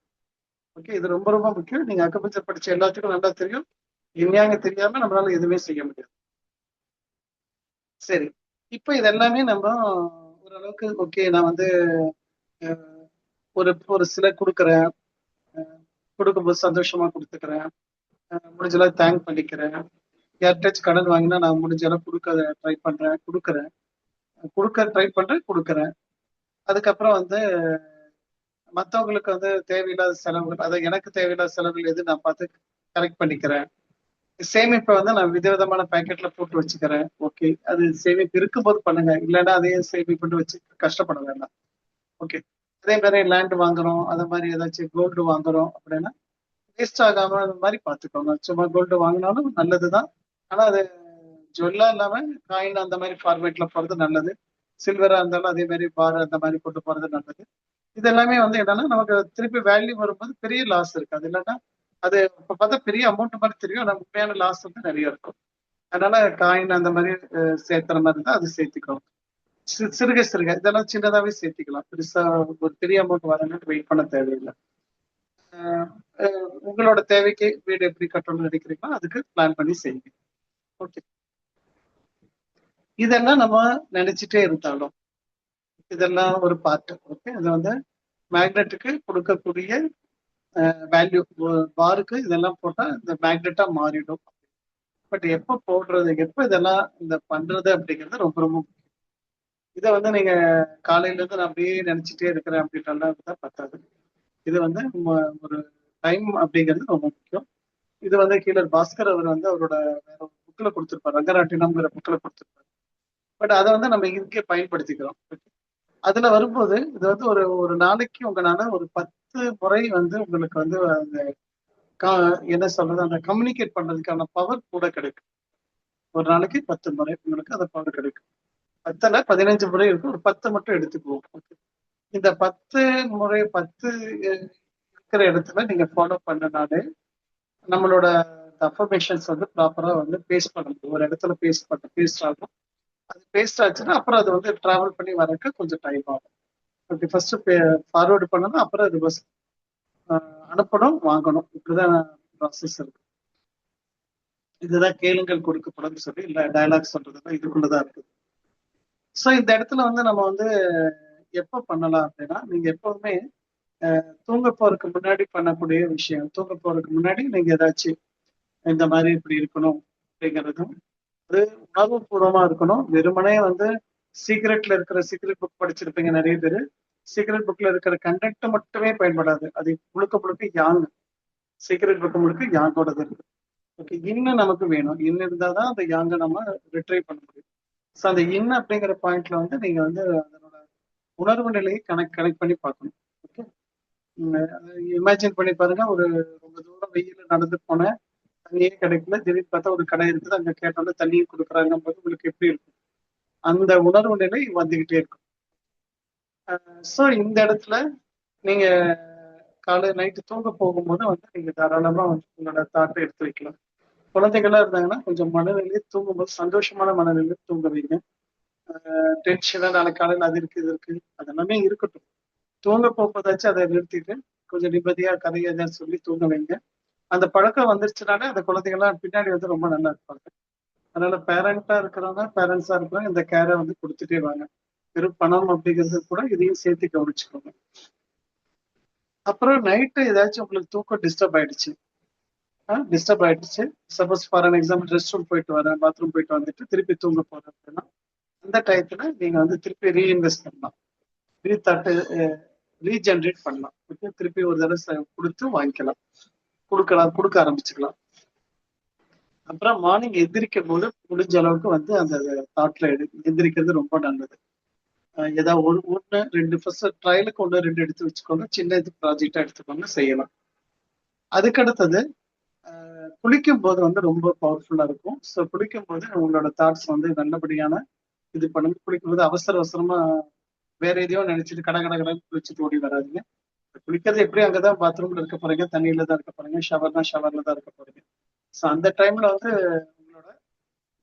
ஓகே, இது ரொம்ப ரொம்ப முக்கியம். நீங்க அக்குபஞ்சர் படிச்ச எல்லாத்துக்கும் நல்லா தெரியும், இன்யாங்க தெரியாம நம்மளால எதுவுமே செய்ய முடியாது. சரி, இப்ப இதெல்லாமே நம்ம ஓரளவுக்கு ஓகே, நான் வந்து ஒரு சில கொடுக்குறேன், கொடுக்கும்போது சந்தோஷமா கொடுத்துக்கிறேன், முடிஞ்ச அளவு தேங்க் பண்ணிக்கிறேன், யார்கிட்டச்சும் கடன் வாங்கினா நான் முடிஞ்ச அளவு ட்ரை பண்றேன், கொடுக்குறேன். அதுக்கப்புறம் வந்து மற்றவங்களுக்கு வந்து தேவையில்லாத செலவுகள், அதாவது எனக்கு தேவையில்லாத செலவுகள் எது நான் பார்த்து கரெக்ட் பண்ணிக்கிறேன். சேமிப்பை வந்து நான் விதவிதமான பேக்கெட்ல போட்டு வச்சுக்கிறேன். ஓகே, அது சேமிப்பு இருக்கும்போது பண்ணுங்க, இல்லைன்னா அதையே சேமிப்பு பண்ணி வச்சு கஷ்டப்பட வேண்டாம். ஓகே, அதே மாதிரி லேண்ட் வாங்குறோம், அதே மாதிரி ஏதாச்சும் கோல்டு வாங்குறோம் அப்படின்னா வேஸ்ட் ஆகாம அந்த மாதிரி பார்த்துக்கோங்க. சும்மா கோல்டு வாங்கினாலும் நல்லதுதான். ஆனா அது ஜுவல்லா இல்லாம காயின் அந்த மாதிரி ஃபார்மேட்ல போறது நல்லது. சில்வரா இருந்தாலும் அதே மாதிரி பார் அந்த மாதிரி கொண்டு போறது நல்லது. இது எல்லாமே வந்து என்னன்னா நமக்கு திருப்பி வேல்யூ வரும்போது பெரிய லாஸ் இருக்கு. அது இல்லைன்னா அது இப்ப பார்த்தா பெரிய அமௌண்ட் மாதிரி தெரியும், ஆனா உண்மையான லாஸ் வந்து நிறைய இருக்கும். அதனால காயின் அந்த மாதிரி சேர்த்துற மாதிரி இருந்தா அது சேர்த்துக்கோங்க. சிறுக சிறுக இதெல்லாம் சின்னதாவே சேர்த்திக்கலாம். பெருசா ஒரு பெரிய அமௌண்ட் வரணும்னு வெயிட் பண்ண தேவையில்லை. உங்களோட தேவைக்கு வீடு எப்படி கட்டணும்னு நினைக்கிறீங்களோ அதுக்கு பிளான் பண்ணி செய்யுங்க. ஓகே, இதெல்லாம் நம்ம நினைச்சிட்டே இருந்தாலும் இதெல்லாம் ஒரு பார்ட். ஓகே, அது வந்து மேக்னெட்டுக்கு கொடுக்கக்கூடிய வேல்யூ. பாருக்கு இதெல்லாம் போட்டா இந்த மேக்னெட்டா மாறிடும். பட் எப்ப போடுறது, எப்ப இதெல்லாம் இந்த பண்றது அப்படிங்கிறது ரொம்ப ரொம்ப முக்கியம். இதை வந்து நீங்க காலையில இருந்து நான் அப்படியே நினைச்சிட்டே இருக்கிறேன் அப்படின்றலாம் இருந்தா பத்தாது. இது வந்து ஒரு டைம் அப்படிங்கிறது ரொம்ப முக்கியம். இது வந்து கீழே பாஸ்கர் அவர் வந்து அவரோட வேற ஒரு புக்கில் கொடுத்துருப்பாரு, ரங்கராட்டினம்ங்கிற புக்கில் கொடுத்துருப்பாரு. பட் அதை வந்து நம்ம இங்கே பயன்படுத்திக்கிறோம். அதுல வரும்போது இது வந்து ஒரு ஒரு நாளைக்கு உங்களால ஒரு 10 முறை வந்து உங்களுக்கு வந்து அந்த என்ன சொல்றது, அந்த கம்யூனிகேட் பண்றதுக்கான பவர் கூட கிடைக்கும். ஒரு நாளைக்கு 10 முறை உங்களுக்கு அந்த பவர் கிடைக்கும். 10ல 15 முறை இருக்கும், ஒரு 10 மட்டும் எடுத்துக்குவோம். இந்த 10 முறை 10 இருக்கிற இடத்துல நீங்க ஃபாலோ பண்ணனாலே நம்மளோட அஃபர்மேஷன்ஸ் வந்து ப்ராப்பரா வந்து பேஸ்ட் பண்ண முடியும். ஒரு இடத்துல பேஸ்ட் ஆகும். அது பேஸ்ட் ஆச்சுன்னா அப்புறம் அது வந்து டிராவல் பண்ணி வரக்கு கொஞ்சம் டைம் ஆகும். ஓகே, ஃபர்ஸ்ட் ஃபார்வர்டு பண்ணணும், அப்புறம் ரிவர்ஸ் அனுப்பணும், வாங்கணும். இப்படிதான் ப்ராசஸ் இருக்கு. இதுதான் கேளுங்கள் கொடுக்கப்படும் சொல்லி இல்லை டயலாக் சொல்றதுதான் இதுக்குள்ளதான் இருக்குது. ஸோ இந்த இடத்துல வந்து நம்ம வந்து எப்ப பண்ணலாம் அப்படின்னா, நீங்க எப்பவுமே தூங்க போறதுக்கு முன்னாடி பண்ணக்கூடிய விஷயம். தூங்க போறதுக்கு முன்னாடி நீங்க ஏதாச்சும் இந்த மாதிரி இப்படி இருக்கணும் அப்படிங்கிறதும் அது உணர்வுபூர்வமா இருக்கணும். வெறுமனே வந்து சீக்ரெட்ல இருக்கிற சீக்ரெட் புக் படிச்சிருப்பீங்க நிறைய பேர். சீக்ரெட் புக்ல இருக்கிற கண்டென்ட் மட்டுமே பயன்படாது. அது முழுக்க யாங். சீக்ரெட் புக் முழுக்க யாங்கோடது இருக்கு. ஓகே, இன்னும் நமக்கு வேணும். இன்னும் இருந்தாதான் அந்த யாங்கை நம்ம ரிட்ரைவ் பண்ண முடியும். ஸோ அந்த இன்னும் அப்படிங்கிற பாயிண்ட்ல வந்து நீங்க வந்து அதனோட உணர்வு நிலையை கனெக்ட் பண்ணி பார்க்கணும். ஓகே, இமேஜின் பண்ணி பாருங்க, ஒரு ரொம்ப தூரம் வெயில நடந்து போனேன், தண்ணியே கிடைக்கல, திடீர்னு பார்த்தா ஒரு கடை இருக்குது, அங்க கேட்டோம்னா தண்ணியும் கொடுக்குறாங்க போது உங்களுக்கு எப்படி இருக்கும்? அந்த உணர்வு நிலை வந்துகிட்டே இருக்கும். ஸோ இந்த இடத்துல நீங்க காலை நைட்டு தூங்க போகும்போது வந்து நீங்க தாராளமா வந்து உங்களோட தாட்டை எடுத்து வைக்கலாம். குழந்தைகளா இருந்தாங்கன்னா கொஞ்சம் மனநிலையை தூங்கும்போது சந்தோஷமான மனநிலையை தூங்க வைங்க. டென்ஷனா நாளை காலையில் அது இருக்கு இது இருக்கு அதெல்லாமே இருக்கட்டும். தூங்க போகும்போதாச்சும் அதை நிறுத்திட்டு கொஞ்சம் நிம்மதியா கதையை ஏதாவது சொல்லி தூங்க வைங்க. அந்த பழக்கம் வந்துருச்சுனாலே அந்த குழந்தைகள்லாம் பின்னாடி வந்து ரொம்ப நல்லா இருப்பாங்க. அதனால பேரண்டா இருக்கிறவங்க, பேரண்ட்ஸா இருக்கிறவங்க இந்த கேரை வந்து கொடுத்துட்டே வாங்க. வெறும் பணம் அப்படிங்கிறது கூட இதையும் சேர்த்து கவனிச்சுக்கோங்க. அப்புறம் நைட்டு ஏதாச்சும் உங்களுக்கு தூக்கம் டிஸ்டர்ப் ஆயிடுச்சு, suppose for an example rest room போயிட்டு வரேன், பாத்ரூம் போயிட்டு வந்துட்டு திருப்பி தூங்க போறேன் அப்படின்னா அந்த டயத்துல நீங்க வந்து திருப்பி ரீஇன்வெஸ்ட் பண்ணலாம், ரீஜென்ரேட் பண்ணலாம். திருப்பி ஒரு தடவை கொடுத்து வாங்கிக்கலாம், கொடுக்க ஆரம்பிச்சுக்கலாம். அப்புறம் மார்னிங் எந்திரிக்கும் போது முடிஞ்ச அளவுக்கு வந்து அந்த தாட்ல எந்திரிக்கிறது ரொம்ப நல்லது. ஏதாவது ஒன்று ரெண்டு ஃபர்ஸ்ட் ட்ரையலுக்கு 1 2 எடுத்து வச்சுக்கோங்க. சின்ன இது ப்ராஜெக்டா எடுத்துக்கோங்க, செய்யலாம். அதுக்கடுத்தது குளிக்கும் போது வந்து ரொம்ப பவர்ஃபுல்லா இருக்கும். ஸோ குளிக்கும் போது உங்களோட தாட்ஸ் வந்து நல்லபடியான இது பண்ணுங்க. குளிக்கும் போது அவசரமா வேற எதையோ நினைச்சிட்டு கடை குளிச்சுட்டு ஓடி வராதிங்க. குளிக்கிறது எப்படி அங்கதான் பாத்ரூம்ல இருக்க போறீங்க, தண்ணியில தான் இருக்க போறீங்க, ஷவர்ல தான் இருக்க போறீங்க. ஸோ அந்த டைம்ல வந்து உங்களோட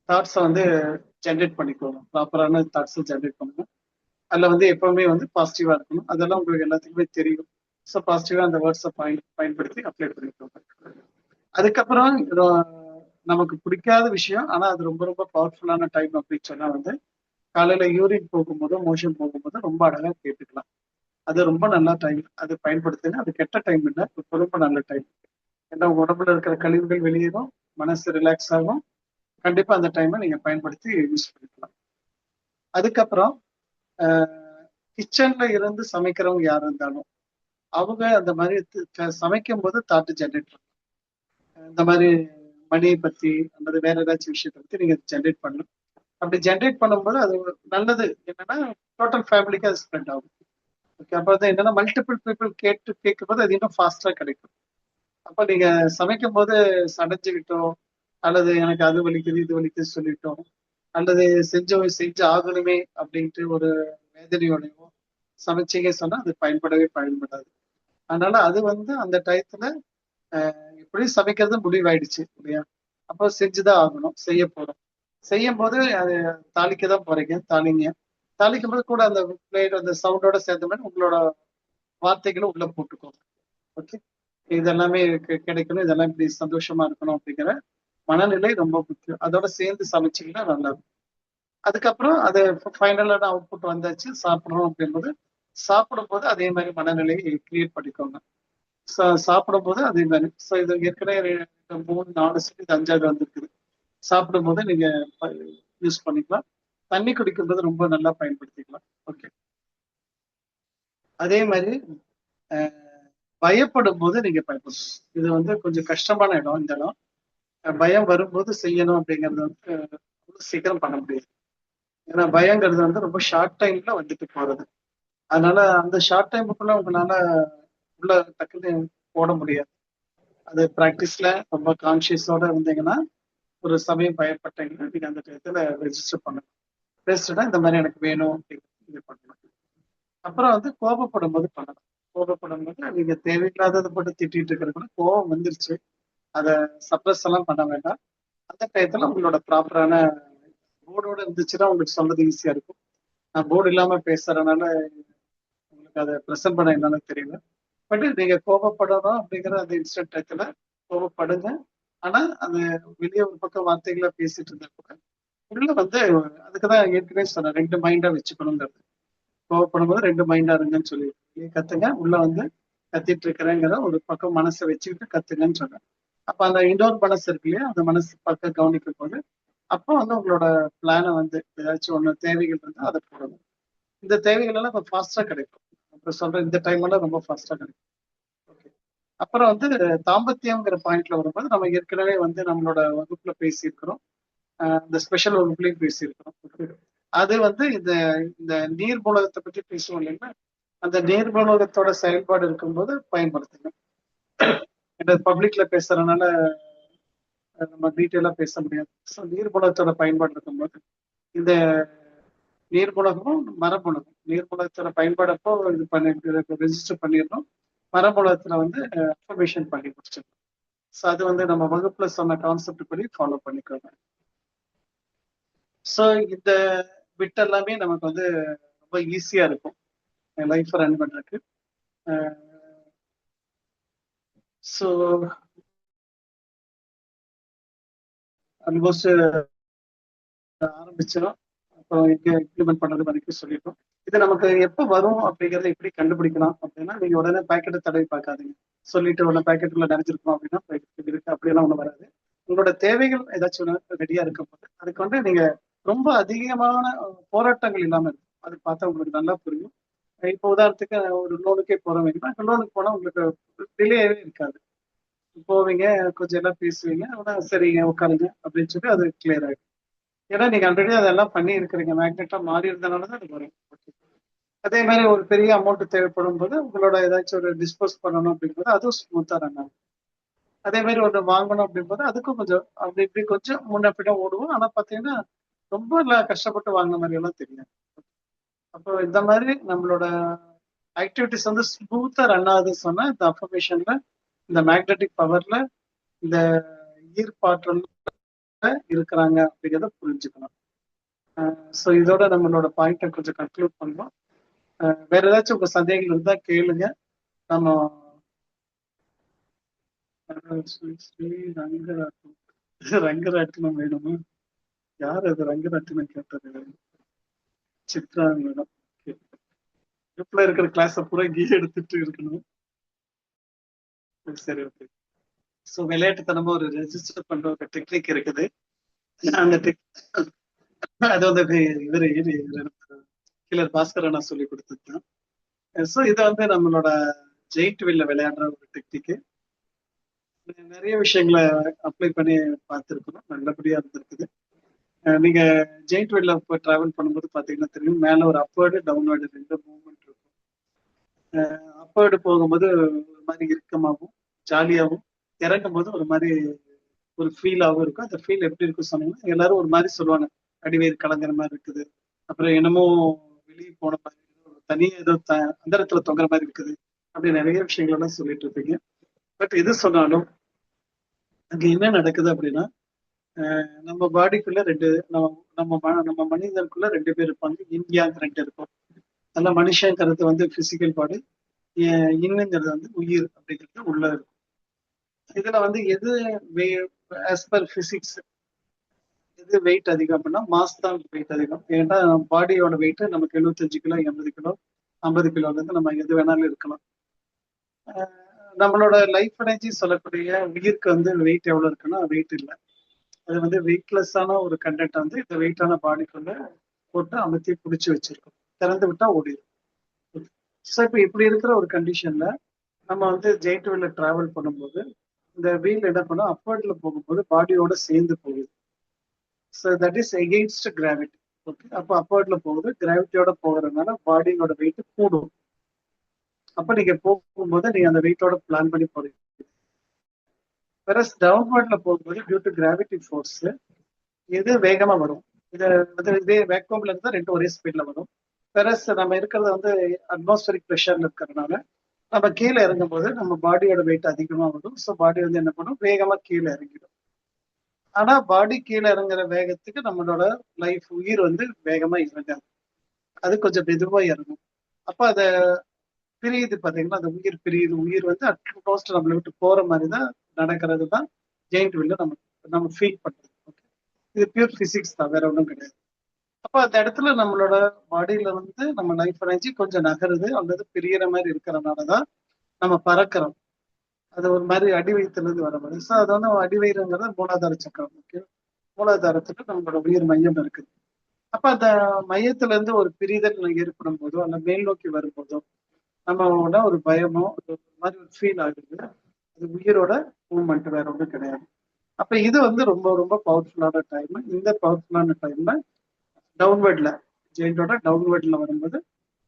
தாட்ஸை வந்து ஜென்ரேட் பண்ணிக்கோங்க. ப்ராப்பரான தாட்ஸை ஜென்ரேட் பண்ணுங்க. அதுல வந்து எப்பவுமே வந்து பாசிட்டிவா இருக்கணும். அதெல்லாம் உங்களுக்கு எல்லாத்துக்குமே தெரியும். ஸோ பாசிட்டிவா அந்த வேர்ட்ஸை பயன்படுத்தி அப்ளை பண்ணிக்கோங்க. அதுக்கப்புறம் நமக்கு பிடிக்காத விஷயம், ஆனா அது ரொம்ப ரொம்ப பவர்ஃபுல்லான டைம் அப்படின்னு சொன்னா வந்து காலையில யூரின் போகும்போதும் மோஷன் போகும்போதும் ரொம்ப அழகா கேட்டுக்கலாம். அது ரொம்ப நல்ல டைம், அது பயன்படுத்துங்க. அது கெட்ட டைம் இல்லை, ரொம்ப நல்ல டைம். ஏன்னா உடம்புல இருக்கிற கழிவுகள் வெளியேறும், மனசு ரிலாக்ஸ் ஆகும். கண்டிப்பா அந்த டைமை நீங்க பயன்படுத்தி யூஸ் பண்ணிக்கலாம். அதுக்கப்புறம் கிச்சன்ல இருந்து சமைக்கிறவங்க யார் இருந்தாலும் அவங்க அந்த மாதிரி சமைக்கும் போது தாட்டு ஜென்ரேட் பண்ணலாம். இந்த மாதிரி மணியை பத்தி அல்லது வேற ஏதாச்சும் விஷயத்தை பத்தி நீங்க ஜென்ரேட் பண்ணலாம். அப்படி ஜென்ரேட் பண்ணும்போது அது நல்லது என்னன்னா டோட்டல் ஃபேமிலிக்கு அது ஸ்ப்ரெட் ஆகும். ஓகே, அப்போ வந்து என்னன்னா மல்டிபிள் பீப்புள் கேட்கும்போது அது இன்னும் ஃபாஸ்டா கிடைக்கும். அப்ப நீங்க சமைக்கும் போது சடைஞ்சுக்கிட்டோ, அல்லது எனக்கு அது வலிக்குது இது வலிக்குது சொல்லிட்டோம், அல்லது செஞ்சு ஆகணுமே அப்படின்ட்டு ஒரு வேதனையோடையோ சமைச்சீங்க சொன்னா அது பயன்படாது. அதனால அது வந்து அந்த டயத்துல எப்படியும் சமைக்கிறது முடிவாயிடுச்சு இல்லையா? அப்போ செஞ்சுதான் ஆகணும், செய்ய போறோம். செய்யும் போது அது தாளிக்க தான் போறீங்க, தாளிங்க. தாளிக்கும் போது கூட அந்த பிளேட் அந்த சவுண்டோட சேர்ந்த மாதிரி உங்களோட வார்த்தைகளும் உள்ள போட்டுக்கோங்க. ஓகே, இதெல்லாமே கிடைக்கணும், இதெல்லாம் இப்படி சந்தோஷமா இருக்கணும் அப்படிங்கிற மனநிலை ரொம்ப முக்கியம். அதோட சேர்ந்து சமைச்சீங்கன்னா நல்லா இருக்கும். அதுக்கப்புறம் அது ஃபைனலான அவுட்புட் வந்தாச்சு, சாப்பிடுறோம் அப்படிங்கும்போது சாப்பிடும்போது அதே மாதிரி மனநிலையை கிரியேட் பண்ணிக்கோங்க. சாப்பிடும்போது அதே மாதிரி. ஸோ இது ஏற்கனவே 3 4 செட், இது 5வது வந்திருக்குது. சாப்பிடும்போது நீங்க யூஸ் பண்ணிக்கலாம். தண்ணி குடிக்கும்போது ரொம்ப நல்லா பயன்படுத்திக்கலாம். ஓகே, அதே மாதிரி பயப்படும் போது நீங்க பயப்படணும். இது வந்து கொஞ்சம் கஷ்டமான இடம். இந்த இடம் பயம் வரும்போது செய்யணும் அப்படிங்கிறது வந்து சீக்கிரம் பண்ண முடியாது. ஏன்னா பயங்கிறது வந்து ரொம்ப ஷார்ட் டைம்ல வந்துட்டு போறது. அதனால அந்த ஷார்ட் டைமுக்குள்ள உங்களால உள்ள டக்குன்னு போட முடியாது. அது ப்ராக்டிஸ்ல ரொம்ப கான்சியஸோட இருந்தீங்கன்னா, ஒரு சமயம் பயப்பட்டீங்கன்னா நீங்க அந்த டயத்துல ரெஜிஸ்டர் பண்ணணும். ரெஜிஸ்டர்னா இந்த மாதிரி எனக்கு வேணும் அப்படின்னு இது பண்ணணும். அப்புறம் வந்து கோபப்படும் போது பண்ணணும். கோபப்படும் போது நீங்க தேவையில்லாததை போட்டு திட்டிட்டு இருக்கிறதுக்குள்ள கோபம் வந்துருச்சு, அதை சப்ரஸ் எல்லாம் பண்ண வேண்டாம். அந்த டயத்துல உங்களோட ப்ராப்பரான போர்டோட இருந்துச்சுன்னா உங்களுக்கு சொல்றது ஈஸியா இருக்கும். நான் போர்டு இல்லாம பேசுறதுனால உங்களுக்கு அதை ப்ரெசென்ட் பண்ண என்னால தெரியல. பட் நீங்க கோபப்படணும் அப்படிங்கிற அந்த இன்ஸ்டன்ட் டயத்துல கோபப்படுங்க. ஆனா அது வெளியே ஒரு பக்கம் வார்த்தைகளை பேசிட்டு இருந்தா கூட உள்ள வந்து அதுக்குதான் ஏற்கனவே சொன்னேன், 2 மைண்டா வச்சுக்கணுங்கிறது. கோவப்படும் போது 2 மைண்டா இருங்கன்னு சொல்லி கத்துங்க. உள்ள வந்து கத்திட்டு இருக்கிறேங்கிற ஒரு பக்கம் மனசை வச்சுக்கிட்டு கத்துங்கன்னு சொன்னேன். அப்ப அந்த இன்னொரு மனசு இருக்கு இல்லையா, அந்த மனசு பக்கம் கவனிக்கும் போது அப்போ வந்து உங்களோட பிளானை வந்து ஏதாச்சும் ஒண்ணு தேவைகள் வந்து அதை போடணும். இந்த தேவைகள் எல்லாம் இப்போ ஃபாஸ்டா கிடைக்கும். இப்ப சொல்ற இந்த டைம் எல்லாம் ரொம்ப ஃபாஸ்டா கிடைக்கும். ஓகே, அப்புறம் வந்து தாம்பத்தியம்ங்கிற பாயிண்ட்ல வரும்போது நம்ம ஏற்கனவே வந்து நம்மளோட வகுப்புல பேசியிருக்கிறோம், இந்த ஸ்பெஷல் வகுப்புலையும் பேசியிருக்கிறோம். Okay. அது வந்து இந்த இந்த நீர் மூலகத்தை பற்றி பேசுவோம் இல்லைங்களா, அந்த நீர் மூலகத்தோட செயல்பாடு இருக்கும்போது பயன்படுத்துங்க. பப்ளிக்ல பேசுறதுனால நம்ம டீட்டெயிலா பேச முடியாது. ஸோ நீர் மூலகத்தோட பயன்பாடு இருக்கும்போது இந்த நீர்மூலகமும் மரமூலகம், நீர்மூலகத்தோட பயன்பாடப்போ இது பண்ணி ரெஜிஸ்டர் பண்ணிடணும். மரமூலகத்துல வந்து அஃபர்மேஷன் பண்ணி முடிச்சிடணும். ஸோ அது வந்து நம்ம வகுப்புல சொன்ன கான்செப்ட் படி ஃபாலோ பண்ணிக்கோங்க. ஸோ இந்த பிட் எல்லாமே நமக்கு வந்து ரொம்ப ஈஸியா இருக்கும் லைஃப் ரன் பண்றதுக்கு. ஸோ ஆல்மோஸ்ட் ஆரம்பிச்சிடும். அப்புறம் எங்க இம்ப்ளிமெண்ட் பண்றது வரைக்கும் சொல்லிட்டோம். இது நமக்கு எப்போ வரும் அப்படிங்கறத எப்படி கண்டுபிடிக்கலாம் அப்படின்னா, நீங்க உடனே பாக்கெட்டை தடவி பார்க்காதீங்க. சொல்லிட்டு உடனே பாக்கெட்டுக்குள்ள நிறைஞ்சிருக்கோம் அப்படின்னா இருக்கு அப்படியெல்லாம் ஒண்ணு வராது. உங்களோட தேவைகள் ஏதாச்சும் ரெடியா இருக்கும் போது அதுக்கு வந்து நீங்க ரொம்ப அதிகமான போராட்டங்கள் இல்லாம இருக்கும். அது பார்த்தா உங்களுக்கு நல்லா புரியும். இப்போ உதாரணத்துக்கு ஒரு லோனுக்கே போறவங்கன்னா, லோனுக்கு போனா உங்களுக்கு டிலேவே இருக்காது. போவீங்க, கொஞ்சம் எல்லாம் பேசுவீங்க, அவ்வளோ சரிங்க உட்காருங்க அப்படின்னு சொல்லி அது கிளியர் ஆகிடும். ஏன்னா நீங்க ஆல்ரெடி அதெல்லாம் பண்ணி இருக்கிறீங்க, மேக்னெட்டா மாறி இருந்தனாலதான் அது வரும். அதே மாதிரி ஒரு பெரிய அமௌண்ட் தேவைப்படும் போது உங்களோட ஏதாச்சும் ஒரு டிஸ்போஸ் பண்ணணும் அப்படிங்கும்போது அதுவும் ஸ்மூத்தா ரன் ஆகும். அதே மாதிரி ஒன்று வாங்கணும் அப்படிங்கும்போது அதுக்கும் கொஞ்சம் அப்படி இப்படி கொஞ்சம் முன்ன பின்ன ஓடுவோம். ஆனா பாத்தீங்கன்னா ரொம்ப கஷ்டப்பட்டு வாங்கின மாதிரி எல்லாம் தெரியும். அப்போ இந்த மாதிரி நம்மளோட ஆக்டிவிட்டிஸ் வந்து ஸ்மூத்தா ரன் ஆகுதுன்னு சொன்னா இந்த அஃபர்மேஷன்ல, இந்த மேக்னெட்டிக் பவர்ல, இந்த ஈர்ப்பாற்றல் இருக்கிறாங்க அப்படிங்கிறத புரிஞ்சுக்கணும். ஸோ இதோட நம்மளோட பாயிண்ட்டை கொஞ்சம் கன்க்ளூட் பண்ணுவோம். வேற ஏதாச்சும் உங்க சந்தேகங்கள் இருந்தா கேளுங்க. நம்ம ரங்கராட்டினம் வேணுமா? யார் அது ரங்கராட்டினம் கேட்டது? சித்ரா மேடம். குரூப்ல இருக்கிற கிளாஸ பூரா கீ எடுத்துட்டு இருக்கணும். சரி, ஓகே. ஸோ விளையாட்டுத்தனமா ஒரு ரெஜிஸ்டர் பண்ற ஒரு டெக்னிக் இருக்குது. அந்த அது வந்து இவரு கிளர் பாஸ்கர் நான் சொல்லி கொடுத்துருக்கேன். ஸோ இதை வந்து நம்மளோட ஜெயிண்ட் வில்ல விளையாடுற ஒரு டெக்னிக்கு. நிறைய விஷயங்களை அப்ளை பண்ணி பார்த்துருக்கணும், நல்லபடியா இருந்திருக்குது. நீங்க ஜெயிண்ட் வீல்ல போய் டிராவல் பண்ணும்போது பாத்தீங்கன்னா தெரியும், மேல ஒரு அப்வர்டு டவுன்வர்டு 2 மூவ்மெண்ட் இருக்கும். அப்போடு போகும்போது ஒரு மாதிரி இறுக்கமாகவும் ஜாலியாகவும், இறங்கும் போது ஒரு மாதிரி ஒரு ஃபீலாகவும் இருக்கும். அந்த ஃபீல் எப்படி இருக்கும் சொன்னீங்கன்னா, எல்லாரும் ஒரு மாதிரி சொல்லுவாங்க, அடிவயிறு கலங்குற மாதிரி இருக்குது, அப்புறம் என்னமோ வெளியே போன மாதிரி, தனியா ஏதோ அந்தரத்துல தொங்குற மாதிரி இருக்குது, அப்படி நிறைய விஷயங்கள் எல்லாம் சொல்லிட்டு இருப்பீங்க. பட் எது சொன்னாலும் அங்க என்ன நடக்குது அப்படின்னா, நம்ம பாடிக்குள்ள ரெண்டு, நம்ம நம்ம மனிதனுக்குள்ள ரெண்டு பேர் இருப்பாங்க, இந்தியாங்க ரெண்டு இருக்கும். அதெல்லாம் மனுஷங்கிறது வந்து பிசிக்கல் பாடி, இன்னுங்கிறது வந்து உயிர் அப்படிங்கிறது உள்ள இருக்கும். இதுல வந்து எது ஆஸ் பர் பிசிக்ஸ் எது வெயிட் அதிகம் அப்படின்னா மாஸ் தான் வெயிட் அதிகம். ஏன்னா பாடியோட வெயிட் நமக்கு 75 கிலோ, 80 கிலோ, 50 கிலோல இருந்து நம்ம எது வேணாலும் இருக்கலாம். நம்மளோட லைஃப் எனர்ஜி சொல்லக்கூடிய உயிருக்கு வந்து வெயிட் எவ்வளவு இருக்குன்னா வெயிட் இல்லை. அது வந்து வெயிட்லெஸ்ஸான ஒரு கண்டென்ட் வந்து இந்த வெயிட்டான பாடிக்குள்ள போட்டு அமர்த்தி பிடிச்சி வச்சிருக்கோம். திறந்து விட்டா ஓடிடும். ஸோ இப்போ இப்படி இருக்கிற ஒரு கண்டிஷன்ல நம்ம வந்து ஜெயிண்ட் வீல்ல டிராவல் பண்ணும்போது இந்த வீல் என்ன பண்ணும், அப்வர்ட்ல போகும்போது பாடியோட சேர்ந்து போகுது. So that is against gravity. Okay, அப்போ அப்வர்ட்ல போகுது, கிராவிட்டியோட போகிறதுனால பாடியோட வெயிட் கூடும். அப்ப நீங்க போகும்போது நீங்க அந்த வெயிட்டோட பிளான் பண்ணி போறீங்க. வேற டவுன்வர்ட்ல போகும்போது டியூ டு கிராவிட்டி ஃபோர்ஸ் எது வேகமா வரும், இது வந்து இதே வேக்யூம்ல இருந்தா ரெண்டும் ஒரே ஸ்பீட்ல வரும். வேற நம்ம இருக்கிறது வந்து அட்மாஸ்பரிக் ப்ரெஷர்ல இருக்கிறதுனால நம்ம கீழே இறங்கும் போது நம்ம பாடியோட வெயிட் அதிகமா வரும். ஸோ பாடி வந்து என்ன பண்ணும், வேகமா கீழே இறங்கிடும். ஆனா பாடி கீழே இறங்குற வேகத்துக்கு நம்மளோட லைஃப் உயிர் வந்து வேகமா இறங்காது, அது கொஞ்சம் மெதுவா இறங்கும். அப்ப அத பிரியுது பாத்தீங்கன்னா, அந்த உயிர் பிரியுது. உயிர் வந்து அட்மோஸ்ட் நம்மளை விட்டு போற மாதிரி தான் நடக்கிறது தான் ஜெயிண்ட் வீல்ல நம்ம நம்ம ஃபீல் பண்றது. ஓகே, இது பியூர் பிசிக்ஸ் தான், வேற ஒன்றும் கிடையாது. அப்ப அந்த இடத்துல நம்மளோட பாடியில வந்து நம்ம லைஃப் எனர்ஜி கொஞ்சம் நகருது அல்லது பிரியற மாதிரி இருக்கிறதுனாலதான் நம்ம பறக்கிறோம். அது ஒரு மாதிரி அடி வயிற்றுலேருந்து வர மாதிரி. ஸோ அது வந்து அடி வயிறுங்கிறது மூலாதார சக்கரம். ஓகே, மூலாதாரத்துக்கு நம்மளோட உயிர் மையம் இருக்குது. அப்ப அந்த மையத்துல இருந்து ஒரு பிரிதல் ஏற்படும் போதோ அல்ல மேல் நோக்கி வரும்போதோ நம்மளோட ஒரு பயமோ ஒரு மாதிரி ஒரு ஃபீல் ஆகுது. அது உயிரோட மூவ்மெண்ட், வேற ஒன்றும் கிடையாது. அப்ப இது வந்து ரொம்ப ரொம்ப பவர்ஃபுல்லான டைம். இந்த பவர்ஃபுல்லான டைம்ல டவுன்வர்ட்ல ஜெயிண்டோட டவுன்வர்ட்ல வரும்போது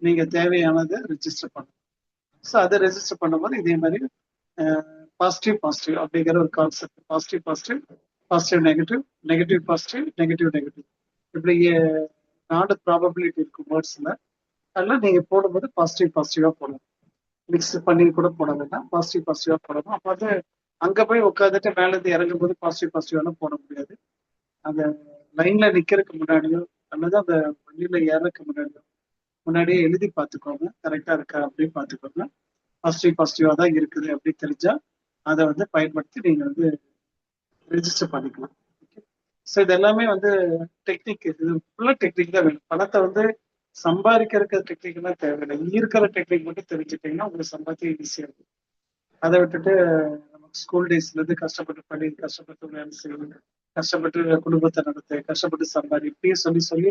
நீங்க தேவையானதை ரெஜிஸ்டர் பண்ணணும். ஸோ அதை ரெஜிஸ்டர் பண்ணும்போது இதே மாதிரி பாசிட்டிவ் பாசிட்டிவ் அப்படிங்கிற ஒரு concept, positive positive, positive negative, negative positive, negative negative, இப்படி 4 ப்ராபபிலிட்டி இருக்கும் வேர்ட்ஸ்ல. அதெல்லாம் நீங்க போடும்போது பாசிட்டிவ் பாசிட்டிவா போடணும். மிக்ஸ் பண்ணி கூட போட வேண்டாம், பாசிட்டிவ் பாசிட்டிவா போடணும். அப்போ வந்து அங்க போய் உட்காந்துட்டு மேல இருந்து இறங்கும் போது பாசிட்டிவ் பாசிட்டிவாலாம் போட முடியாது. அந்த லைன்ல நிக்கிறதுக்கு முன்னாடியோ அல்லது அந்த வண்டியில ஏறதுக்கு முன்னாடியோ முன்னாடியே எழுதி பார்த்துக்கோங்க, கரெக்டா இருக்கா அப்படின்னு பார்த்துக்கோங்க. பாசிட்டிவ் பாசிட்டிவா தான் இருக்குது அப்படின்னு தெரிஞ்சா அதை வந்து பயன்படுத்தி நீங்க வந்து ரெஜிஸ்டர் பண்ணிக்கலாம். ஸோ இது எல்லாமே வந்து டெக்னிக், இது ஃபுல்லா டெக்னிக் தான் வேணும். பணத்தை வந்து சம்பாதிக்கிறதுக்கு டெக்னிக் எல்லாம் தேவையில்லை, இருக்கிற டெக்னிக் மட்டும் தெரிஞ்சுட்டீங்கன்னா உங்களுக்கு சம்பாதிக்க ஈஸியா இருக்கும். அதை விட்டுட்டு நமக்கு ஸ்கூல் டேஸ்ல இருந்து கஷ்டப்பட்டு படி, கஷ்டப்பட்டு வேலை செய்யணும், கஷ்டப்பட்டு குடும்பத்தை நடத்து, கஷ்டப்பட்டு சம்பாதி, இப்படியே சொல்லி சொல்லி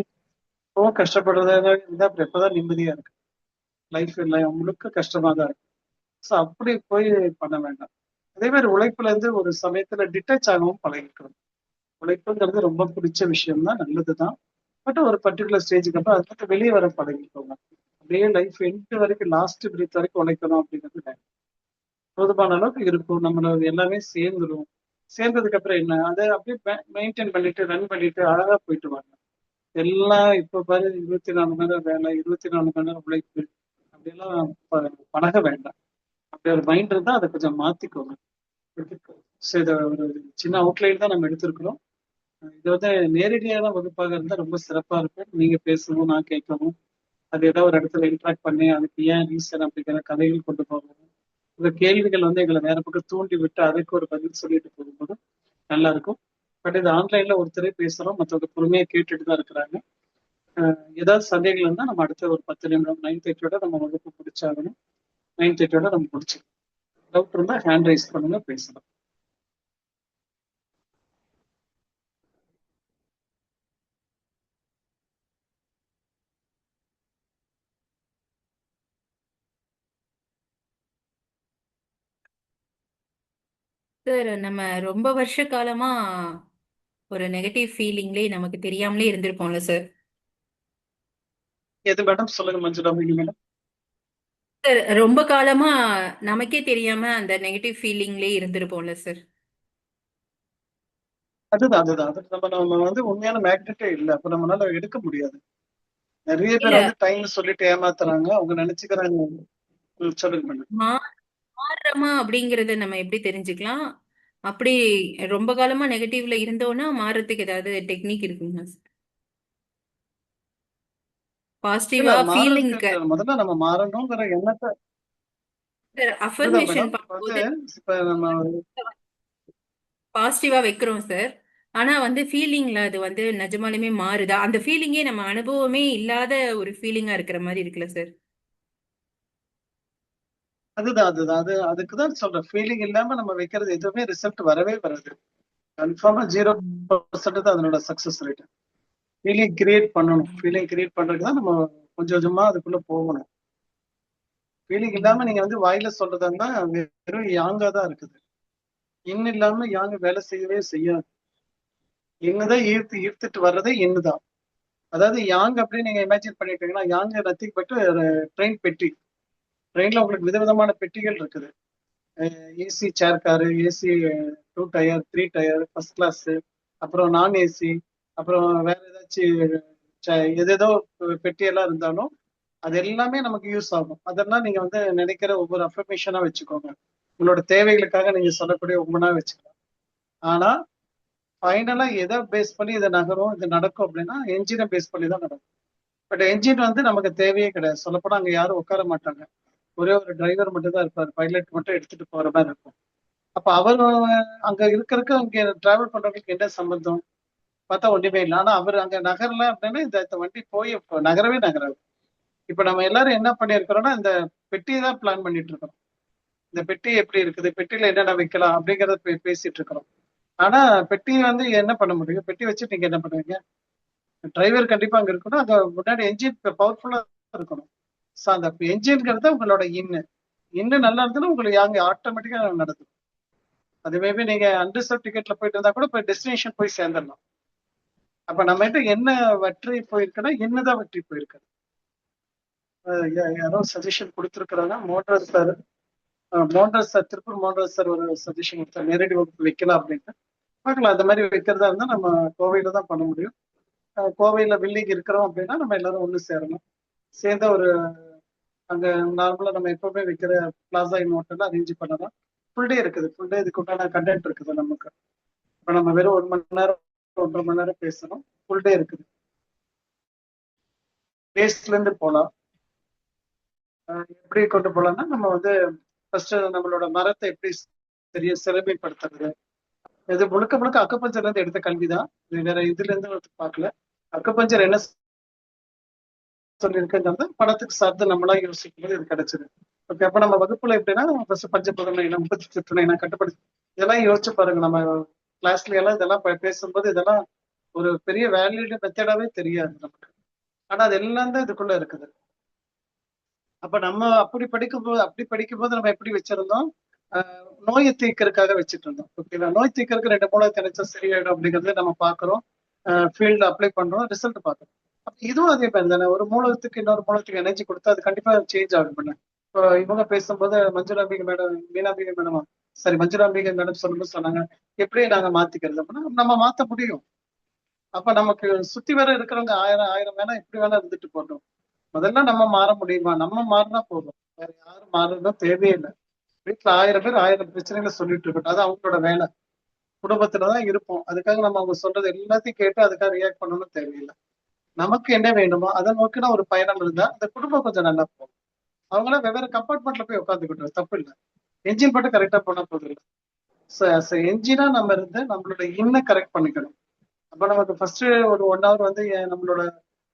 இப்போ கஷ்டப்படுறதா இருந்தா அப்புறம் எப்பதான் நிம்மதியா இருக்கு, லைஃப் இல்லை முழுக்க கஷ்டமா தான் இருக்கு. ஸோ அப்படி போய் பண்ண வேண்டாம். அதே மாதிரி உழைப்புல இருந்து ஒரு சமயத்துல டிட்டாச் ஆகவும் பழகிக்கணும். உழைப்புங்கிறது ரொம்ப பிடிச்ச விஷயம் தான், நல்லதுதான். பட் ஒரு பர்டிகுலர் ஸ்டேஜுக்கு அப்புறம் அதுக்கு வெளியே வர பழகிக்கோங்க. அப்படியே லைஃப் எண்ட் வரைக்கும் லாஸ்ட் பிரீத் வரைக்கும் உழைக்கணும் அப்படிங்கிறது வேண்டாம். போதுமான அளவுக்கு இருக்கும், நம்மளோட எல்லாமே சேர்ந்துடும். சேர்ந்ததுக்கு அப்புறம் என்ன, அதை அப்படியே மெயின்டைன் பண்ணிட்டு ரன் பண்ணிட்டு அழகா போயிட்டு வாங்க. எல்லாம் இப்ப பாரு 24 மணி நேரம் வேலை, 24 மணி நேரம் உழைப்பு, அப்படியெல்லாம் பழக வேண்டாம். அப்படி ஒரு மைண்ட் இருந்தா அதை கொஞ்சம் மாத்திக்கோங்க. ஸோ இதை ஒரு சின்ன அவுட்லைன் தான் நம்ம எடுத்திருக்கிறோம். இது வந்து நேரடியான வகுப்பாக இருந்தா ரொம்ப சிறப்பா இருக்கும். நீங்க பேசணும், நான் கேட்கணும், அது ஏதோ ஒரு இடத்துல இன்ட்ராக்ட் பண்ணி அதுக்கு ஏன் ரீசன் அப்படிங்கிற கதைகள் கொண்டு போகணும். இந்த கேள்விகள் வந்து எங்களை வேற பக்கம் தூண்டி விட்டு அதுக்கு ஒரு பதில் சொல்லிட்டு போகும்போது நல்லா இருக்கும். பட் இது ஆன்லைன்ல ஒருத்தரே பேசுறோம், மற்றவங்க பொறுமையா கேட்டுட்டு தான் இருக்கிறாங்க. ஏதாவது சந்தேகங்கள் இருந்தா நம்ம அடுத்த ஒரு 10 நிமிடம் 9:30 நம்ம வகுப்பு முடிச்சாகணும். 9:30 நம்ம முடிச்சிடலாம். டவுட் இருந்தா ஹேண்ட் ரைஸ் பண்ணுங்க, பேசலாம். சார், நம்ம ரொம்ப வருஷ காலமா ஒரு நெகட்டிவ் ஃபீலிங்லேயே நமக்கு தெரியாமலே இருந்திருப்போம்ல சார். எது மேடம் சொல்லுங்க, மஞ்சுளா மேடம். சார் ரொம்ப காலமா நமக்கே தெரியாம அந்த நெகட்டிவ் ஃபீலிங்லயே இருந்திருப்போம்ல சார். அதுதான் அது நம்ம வந்து உண்மையான மேக்னெட்டே இல்லை, அப்ப நம்மளால எடுக்க முடியாது. நிறைய இல்ல, பேர் வந்து டைம் சொல்லிட்டு ஏமாத்துறாங்க, அவங்க நினைச்சுக்கிறாங்க. சொல்லுங்க மேடம். மாறுறோமா அப்படிங்கறத நம்ம எப்படி தெரிஞ்சுக்கலாம்? அப்படி ரொம்ப காலமா நெகட்டிவ்ல இருந்தோம்னா மாறுறதுக்கு ஏதாவது டெக்னிக் இருக்குங்களா சார்? இல்ல பாசிட்டிவா ஃபீலிங்க்கு மாறதுக்கு முதல்ல நம்ம மாறணுங்கிற எண்ணத்தை. அதுதான் அஃபர்மேஷன் மேடம், இப்ப வந்து பண்ணும்போது இப்ப நம்ம பாசிட்டிவா வைக்கிறோம் சார். ஆனா வந்து ஃபீலிங்ல அது வந்து நிஜமாலுமே மாறுதா? அந்த ஃபீலிங்கே நம்ம அனுபவமே இல்லாத ஒரு ஃபீலிங்கா இருக்கிற மாதிரி இருக்குல்ல சார். அதுதான் அதுக்குதான் சொல்றேன், ஃபீலிங் இல்லாம நம்ம வைக்கிறது எதுவுமே ரிசல்ட் வரவே வராது. கன்ஃபார்மா 0% தான் அதனோட சக்சஸ் ரேட். ஃபீலிங் கிரியேட் பண்ணணும், ஃபீலிங் கிரியேட் பண்றதுக்கு தான் நம்ம கொஞ்சம் கொஞ்சமா அதுக்குள்ள போகணும். ஃபீலிங் இல்லாம நீங்க வந்து வாயில சொல்றதா வெறும் யாங்கா தான் இருக்குது. இன்னும் இல்லாம யாங்க வேலை செய்யவே செய்யாது. இன்னுதான் ஈர்த்துட்டு வர்றதே இன்னுதான். அதாவது யாங் அப்படின்னு நீங்க இமேஜின் பண்ணிட்டீங்கன்னா, யாங்க நத்திங் பட் ட்ரெயின் பெட்டி. ட்ரெயின்ல உங்களுக்கு விதவிதமான பெட்டிகள் இருக்குது. AC chair car, AC 2 tier, 3 tier, first class, அப்புறம் நான் ஏசி, அப்புறம் வேற ஏதாச்சும் எதேதோ பெட்டி எல்லாம் இருந்தாலும் அது எல்லாமே நமக்கு யூஸ் ஆகும். அதெல்லாம் நீங்க வந்து நினைக்கிற ஒவ்வொரு அஃபர்மேஷனா வச்சுக்கோங்க. உங்களோட தேவைகளுக்காக நீங்க சொல்லக்கூடிய ஒவ்வொன்றா வச்சுக்கலாம். ஆனா ஃபைனலா எதை பேஸ் பண்ணி இதை நகரும், இது நடக்கும் அப்படின்னா என்ஜினை பேஸ் பண்ணி தான் நடக்கும். பட் என்ஜின் வந்து நமக்கு தேவையே கிடையாது. சொல்லப்போனா அங்க யாரும் உட்கார மாட்டாங்க. ஒரே ஒரு டிரைவர் மட்டும் தான் இருப்பார், பைலட் மட்டும் எடுத்துட்டு போற மாதிரி இருக்கும். அப்ப அவர் அங்க இருக்கிறதுக்கு அங்க டிராவல் பண்றவங்களுக்கு என்ன சம்பந்தம் பார்த்தா ஒண்ணுமே இல்லை. ஆனா அவர் அங்க நகரல அப்படின்னா இந்த வண்டி போய் நகரவே நகராது. இப்ப நம்ம எல்லாரும் என்ன பண்ணிருக்கிறோம்னா இந்த பெட்டியை தான் பிளான் பண்ணிட்டு இருக்கோம். இந்த பெட்டி எப்படி இருக்குது, பெட்டியில என்னென்ன வைக்கலாம் அப்படிங்கறத பேசிட்டு இருக்கிறோம். ஆனா பெட்டி வந்து என்ன பண்ண முடியும், பெட்டி வச்சு நீங்க என்ன பண்ணுவீங்க? டிரைவர் கண்டிப்பா அங்க இருக்கணும், அங்க முன்னாடி என்ஜின் பவர்ஃபுல்லா இருக்கணும். ஸோ அந்த என்ஜின்ங்கிறது உங்களோட இன்னும் நல்லா இருந்ததுன்னா உங்களுக்கு அங்க ஆட்டோமேட்டிக்கா நடக்கும். அது மேபி நீங்க அன்ரிசர்வ் டிக்கெட்ல போயிட்டு இருந்தா கூட இப்போ டெஸ்டினேஷன் போய் சேர்ந்துடலாம். அப்ப நம்ம கிட்ட என்ன வற்றி போயிருக்குன்னா என்னதான் வற்றி போயிருக்கு. யாரோ சஜஷன் கொடுத்துருக்குறாங்க, மோண்டர் சார் திருப்பூர் மோண்டர் சார் ஒரு சஜஷன் கொடுத்தாரு, நேரடி வகுப்பு வைக்கலாம் அப்படின்ட்டு. பார்க்கலாம், அந்த மாதிரி வைக்கிறதா இருந்தா நம்ம கோவையில தான் பண்ண முடியும். கோவையில பில்டிங் இருக்கிறோம் அப்படின்னா நம்ம எல்லாரும் ஒண்ணு சேரணும். சேர்ந்த ஒரு அங்க நார்மலா நம்ம எப்பவுமே வைக்கிற பிளாசா இன் ஹோட்டல்ல அரேஞ்ச் பண்ணலாம். ஃபுல் டே இருக்குது, ஃபுல் டே இதுக்கு உண்டான கண்டென்ட் இருக்குது நமக்கு. இப்போ நம்ம வெறும் 1 மணி நேரம் 1.5 மணி நேரம் பேசணும், ஃபுல் டே இருக்குது. வேஸ்ட்ல இருந்து போகலாம். எப்படி கொண்டு போகலாம்னா நம்ம வந்து ஃபர்ஸ்ட் நம்மளோட மரத்தை எப்படி சரியா செழுமைப்படுத்துறது. இது முழுக்க முழுக்க அக்குபஞ்சர்ல இருந்து எடுத்த கல்விதான், இது வேற இதுல இருந்து பார்க்கல. அக்குபஞ்சர் என்ன சொல்லியிருக்குங்கிறது படத்துக்கு சார்ந்து நம்மளா யோசிக்கும் போது இது கிடைச்சது. ஓகே, அப்ப நம்ம வகுப்புல எப்படின்னா ஃபர்ஸ்ட் பஞ்சபூதம் இனம், 38 இனம், கட்டுப்படி இதெல்லாம் யோசிச்சு பாருங்க. நம்ம கிளாஸ்ல எல்லாம் இதெல்லாம் பேசும்போது இதெல்லாம் ஒரு பெரிய வேல்யூடு மெத்தடாவே தெரியாது நமக்கு. ஆனா அது எல்லாம் தான் இதுக்குள்ள இருக்குது. அப்ப நம்ம அப்படி படிக்கும்போது நம்ம எப்படி வச்சிருந்தோம், நோயை தீர்க்கறதுக்காக வச்சுட்டு இருந்தோம். ஓகேவா, நோய் தீர்க்கறதுக்கு 2 மூலம் கிடைச்சா சரியாயிடும் அப்படிங்கறத நம்ம பாக்குறோம். ஃபீல்டு அப்ளை பண்றோம், ரிசல்ட் பார்க்கறோம். அப்ப இதுவும் அதே மாதிரி தானே, ஒரு மூலத்துக்கு இன்னொரு மூலத்துக்கு எனர்ஜி கொடுத்தா அது கண்டிப்பா சேஞ்ச் ஆகும் பண்ண. இப்போ இவங்க பேசும்போது மஞ்சுளாம்பிகை மேடம், மீனாம்பிகை மேடமா, சரி மஞ்சுளாம்பிகை மேடம் சொல்லும்போது சொன்னாங்க எப்படி நாங்க மாத்திக்கிறது அப்படின்னா நம்ம மாத்த முடியும். அப்ப நமக்கு சுத்தி வர இருக்கிறவங்க 1000 வேணா எப்படி வேணா இருந்துட்டு போட்டோம். முதல்ல நம்ம மாற முடியுமா, நம்ம மாறினா போதும், வேற யாரும் மாறுறதும் தேவையில்லை. வீட்டுல 1000 பேர் 1000 பிரச்சனைகளை சொல்லிட்டு இருக்கட்டும், அது அவங்களோட வேலை. குடும்பத்துலதான் இருப்போம், அதுக்காக நம்ம அவங்க சொல்றது எல்லாத்தையும் கேட்டு அதுக்காக ரியாக்ட் பண்ணணும்னு தேவையில்லை. நமக்கு என்ன வேணுமோ அதை நோக்கினா ஒரு பயணம் இருந்தா அந்த குடும்பம் கொஞ்சம் நல்லா போகும். அவங்களாம் வெவ்வேறு கம்பார்ட்மெண்ட்ல போய் உட்காந்துக்கிட்டோம், தப்பு இல்லை. என்ஜின் மட்டும் கரெக்டா போனா போதும் இல்லை. என்ஜினா நம்ம இருந்து நம்மளோட கரெக்ட் பண்ணிக்கணும். அப்ப நமக்கு ஃபர்ஸ்ட் ஒரு 1 hour வந்து நம்மளோட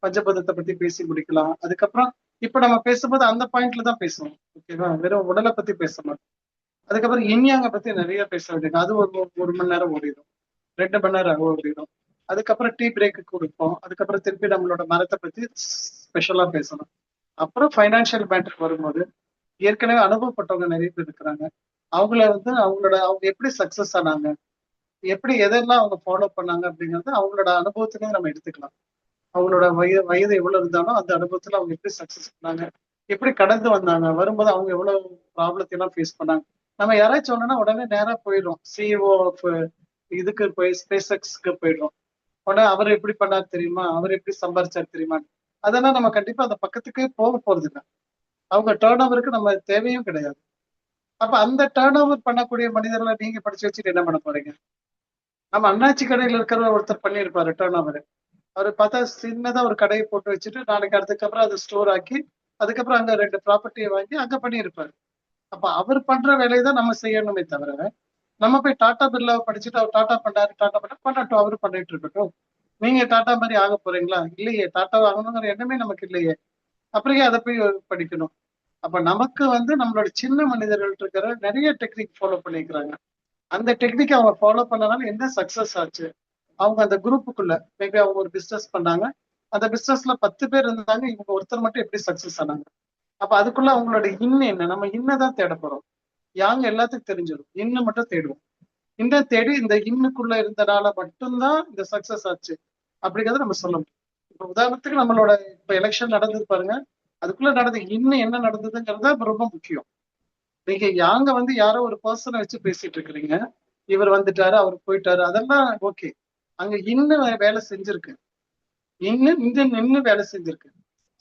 பஞ்சபதத்தை பத்தி பேசி முடிக்கலாம். அதுக்கப்புறம் இப்ப நம்ம பேசும்போது அந்த பாயிண்ட்ல தான் பேசுவோம். ஓகேவா, வெறும் உடலை பத்தி பேச மாட்டோம். அதுக்கப்புறம் இன்யாங்க பத்தி நிறைய பேச வேண்டியது, அது ஒரு மணி நேரம் ஓடிடும், 2 மணி நேரம் ஓடிடும். அதுக்கப்புறம் டீ பிரேக் கொடுப்போம். அதுக்கப்புறம் திருப்பி நம்மளோட மரத்தை பத்தி ஸ்பெஷலா பேசணும். அப்புறம் ஃபைனான்சியல் மேட்டருக்கு வரும்போது ஏற்கனவே அனுபவப்பட்டவங்க நிறைய பேர் இருக்கிறாங்க. அவங்க எப்படி சக்சஸ் ஆனாங்க, எப்படி எதெல்லாம் அவங்க ஃபாலோ பண்ணாங்க அப்படிங்கறது அவங்களோட அனுபவத்திலேயே நம்ம எடுத்துக்கலாம். அவங்களோட வயது எவ்வளவு இருந்தாலும் அந்த அனுபவத்துல அவங்க எப்படி சக்சஸ் பண்ணாங்க எப்படி கடந்து வந்தாங்க, வரும்போது அவங்க எவ்வளவு ப்ராப்ளத்தை எல்லாம் ஃபேஸ் பண்ணாங்க. நம்ம யாராச்சும் சொன்னோம்னா உடனே நேரா போயிடும், சிஇஓ ஆஃப் இதுக்கு போய் ஸ்பேஸ் எக்ஸ்க்கு போயிடும். உடனே அவர் எப்படி பண்ணார் தெரியுமா, அவர் எப்படி சம்பாரிச்சார் தெரியுமா, அதெல்லாம் நம்ம கண்டிப்பா அந்த பக்கத்துக்கே போக போறது இல்லை. அவங்க டேர்ன் ஓவருக்கு நம்ம தேவையும் கிடையாது. அப்ப அந்த டேர்ன் ஓவர் பண்ணக்கூடிய மனிதர்களை நீங்க படிச்சு வச்சுட்டு என்ன பண்ண போறீங்க? நம்ம அண்ணாச்சி கடையில இருக்கிற ஒருத்தர் பண்ணியிருப்பாரு டேர்ன் ஓவர். அவர் பார்த்தா சின்னதா ஒரு கடையை போட்டு வச்சுட்டு நாளைக்கு அதுக்கப்புறம் அதை ஸ்டோர் ஆக்கி அதுக்கப்புறம் அங்க 2 ப்ராப்பர்ட்டியை வாங்கி அங்க பண்ணியிருப்பாரு. அப்ப அவர் பண்ற வேலையை தான் நம்ம செய்யணுமே தவிர, நம்ம போய் டாடா பிர்லாவை படிச்சுட்டு அவர் டாடா பண்ணாரு, டாடா பண்ணட்டும், அவரு பண்ணிட்டு இருக்கட்டும். நீங்க டாடா மாதிரி ஆக போறீங்களா? இல்லையே, டாட்டா ஆகணுங்கிற எண்ணமே நமக்கு இல்லையே. அப்புறம் ஏன் அதை போய் படிக்கணும்? அப்ப நமக்கு நம்மளோட சின்ன மனிதர்கள் இருக்கிற நிறைய டெக்னிக் ஃபாலோ பண்ணிக்கிறாங்க. அந்த டெக்னிக் அவங்க ஃபாலோ பண்ணனால என்ன சக்சஸ் ஆச்சு? அவங்க அந்த குரூப்புக்குள்ள மேபி அவங்க ஒரு பிசினஸ் பண்ணாங்க, அந்த பிசினஸ்ல 10 பேர் இருந்தாங்க, இவங்க ஒருத்தர் மட்டும் எப்படி சக்சஸ் ஆனாங்க? அப்ப அதுக்குள்ள அவங்களோட என்ன, நம்ம இன்னதான் தேட போறோம். யாங்க எல்லாத்துக்கும் தெரிஞ்சிடும், இன்னும் மட்டும் தேடுவோம். இந்த தேடி இந்த இன்னுக்குள்ள இருந்தனால மட்டும்தான் இந்த சக்சஸ் ஆச்சு அப்படிங்கறத நம்ம சொல்ல முடியும். இப்ப உதாரணத்துக்கு நம்மளோட இப்ப எலெக்ஷன் நடந்தது பாருங்க, அதுக்குள்ள நடந்த இன்னும் என்ன நடந்ததுங்கிறது தான் ரொம்ப முக்கியம். நீங்க யாங்க யாரோ ஒரு பர்சனை வச்சு பேசிட்டு இருக்கிறீங்க, இவர் வந்துட்டாரு, அவர் போயிட்டாரு, அதெல்லாம் ஓகே. அங்க இன்னும் வேலை செஞ்சிருக்கு, இன்னும் இன்னும் வேலை செஞ்சிருக்கு.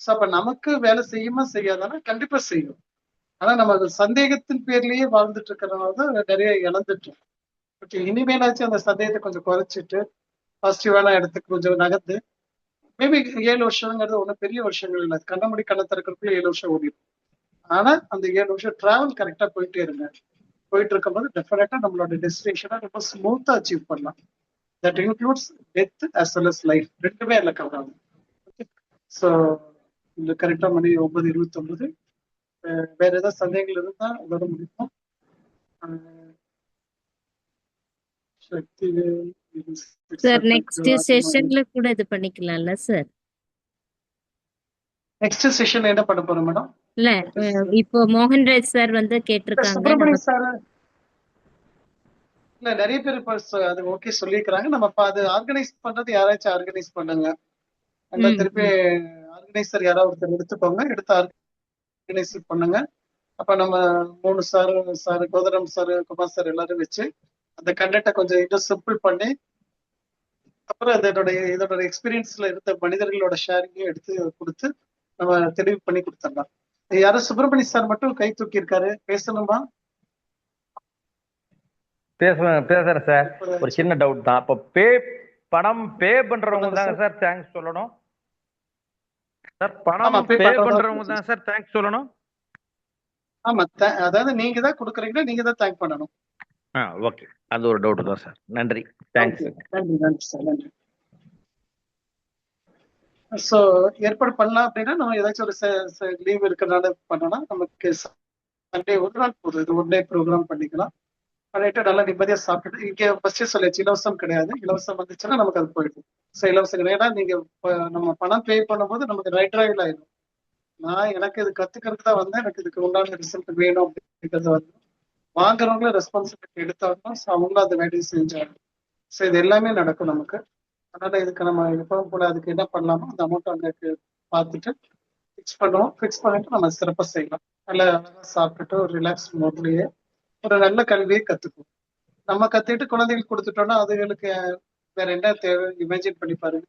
சோ அப்ப நமக்கு வேலை செய்யுமா செய்யாதானா? கண்டிப்பா செய்யும். ஆனா நம்ம சந்தேகத்தின் பேர்லயே வாழ்ந்துட்டு இருக்கிறனாலதான் நிறைய இழந்துட்டு. பட் இனிமேலாச்சும் அந்த சந்தேகத்தை கொஞ்சம் குறைச்சிட்டு பாசிட்டிவான இடத்துக்கு கொஞ்சம் நகர்ந்து, மேபி 7 வருஷங்கிறது ஒன்றும் பெரிய வருஷங்கள் இல்லை. கண்ணமுடி கண்ணை திறக்கிறதுக்குள்ள 7 வருஷம் ஓடிடும். ஆனா அந்த 7 வருஷம் டிராவல் கரெக்டா போயிட்டே இருங்க. போயிட்டு இருக்கும்போது டெஃபினட்டா நம்மளோட டெஸ்டினேஷனை ரொம்ப ஸ்மூத்தா அச்சீவ் பண்ணலாம். That includes death as well as life, ரெண்டுமே அதில் கவர் ஆகும். ஸோ இந்த கரெக்டா மணி 9:29. வேற ஏதாவது சந்தேகங்கள் இருந்தா அதோட முடிப்போம். சக்தி சார் நெக்ஸ்ட் செஷன்ல கூட இது பண்ணிக்கலாம்ல சார்? நெக்ஸ்ட் செஷன் என்ன பண்ண போறோம் மேடம்? இல்ல இப்போ மோகன்ராஜ் சார் கேட்டிருக்காங்க. சுப்பிரமணிய சார் இல்ல நிறைய பேர் இப்ப அது ஓகே சொல்லியிருக்கிறாங்க. நம்ம அது ஆர்கனைஸ் பண்றது யாராச்சும் ஆர்கனைஸ் பண்ணுங்க. அந்த திருப்பி ஆர்கனைசர் யாராவது ஒருத்தர் எடுத்துக்கோங்க, எடுத்து ஆர்கனைஸ் பண்ணுங்க. அப்ப நம்ம 3 சார் கோதரம் சார், குமார் சார் எல்லாரும் வச்சு அந்த கண்டென்ட்டை கொஞ்சம் இன்னும் சிம்பிள் பண்ணி, அப்புறம் இதோட எக்ஸ்பீரியன்ஸ்ல இருந்த மனிதர்களோட ஷேரிங்கையும் எடுத்து கொடுத்து நம்ம தெளிவு பண்ணி கொடுத்துடலாம். யாரும் சுப்பிரமணிய சார் மட்டும் கை தூக்கி இருக்காரு, பேசணுமா? பேசுறேன் சார். ஒரு சின்ன டவுட் தான். இப்போ பணம் பே பண்றவங்க தாங்க சார் தேங்க்ஸ் சொல்லணும்? சார் பணம் பே பண்றவங்க தான் சார் தேங்க்ஸ் சொல்லணும்? ஆமா, அதாவது நீங்க தான் கொடுக்குறீங்களா, நீங்க தான் தேங்க் பண்ணணும். ஓகே, அது ஒரு டவுட் தான் சார். நன்றி, தேங்க்ஸ். நன்றி சார், நன்றி. ஸோ ஏற்பாடு பண்ணலாம் அப்படின்னா நம்ம ஏதாச்சும் ஒரு லீவ் இருக்கிறனால பண்ணோம்னா நமக்கு சண்டே ஒரு நாள் போதும். இது ஒன் டே ப்ரோக்ராம் பண்ணிக்கலாம். பண்ணிட்டு நல்லா நிம்மதியா சாப்பிட்டுட்டு, இங்கே ஃபர்ஸ்டே சொல்லியாச்சு இலவசம் கிடையாது. இலவசம் வந்துச்சுன்னா நமக்கு அது போயிடும். ஸோ இலவசம் கிடையாது. ஏன்னா நீங்க நம்ம பணம் பே பண்ணும்போது நமக்கு ரைட் டிரைவில் ஆயிடும். நான் எனக்கு இது கத்துக்கிறதுக்கு தான் வந்தேன், எனக்கு இதுக்கு உண்டான ரிசல்ட் வேணும் அப்படிங்கிறது வாங்குறவங்களும் ரெஸ்பான்சிபிலிட்டி எடுத்தாலும் அவங்களும் அந்த வேலையை செஞ்சாங்க. ஸோ இது எல்லாமே நடக்கும் நமக்கு. அதனால இதுக்கு நம்ம எப்பவும் போல அதுக்கு என்ன பண்ணலாமோ அந்த அமௌண்ட் அங்கே பார்த்துட்டு ஃபிக்ஸ் பண்ணுவோம். ஃபிக்ஸ் பண்ணிட்டு நம்ம சிறப்பாக செய்யலாம். நல்லா சாப்பிட்டுட்டு ஒரு ரிலாக்ஸ் மோட்லயே ஒரு நல்ல கல்வியை கத்துக்குவோம். நம்ம கத்துக்கிட்டு குழந்தைகளுக்கு கொடுத்துட்டோம்னா அதுகளுக்கு வேற என்ன தேவை இமேஜின் பண்ணி பாருங்க.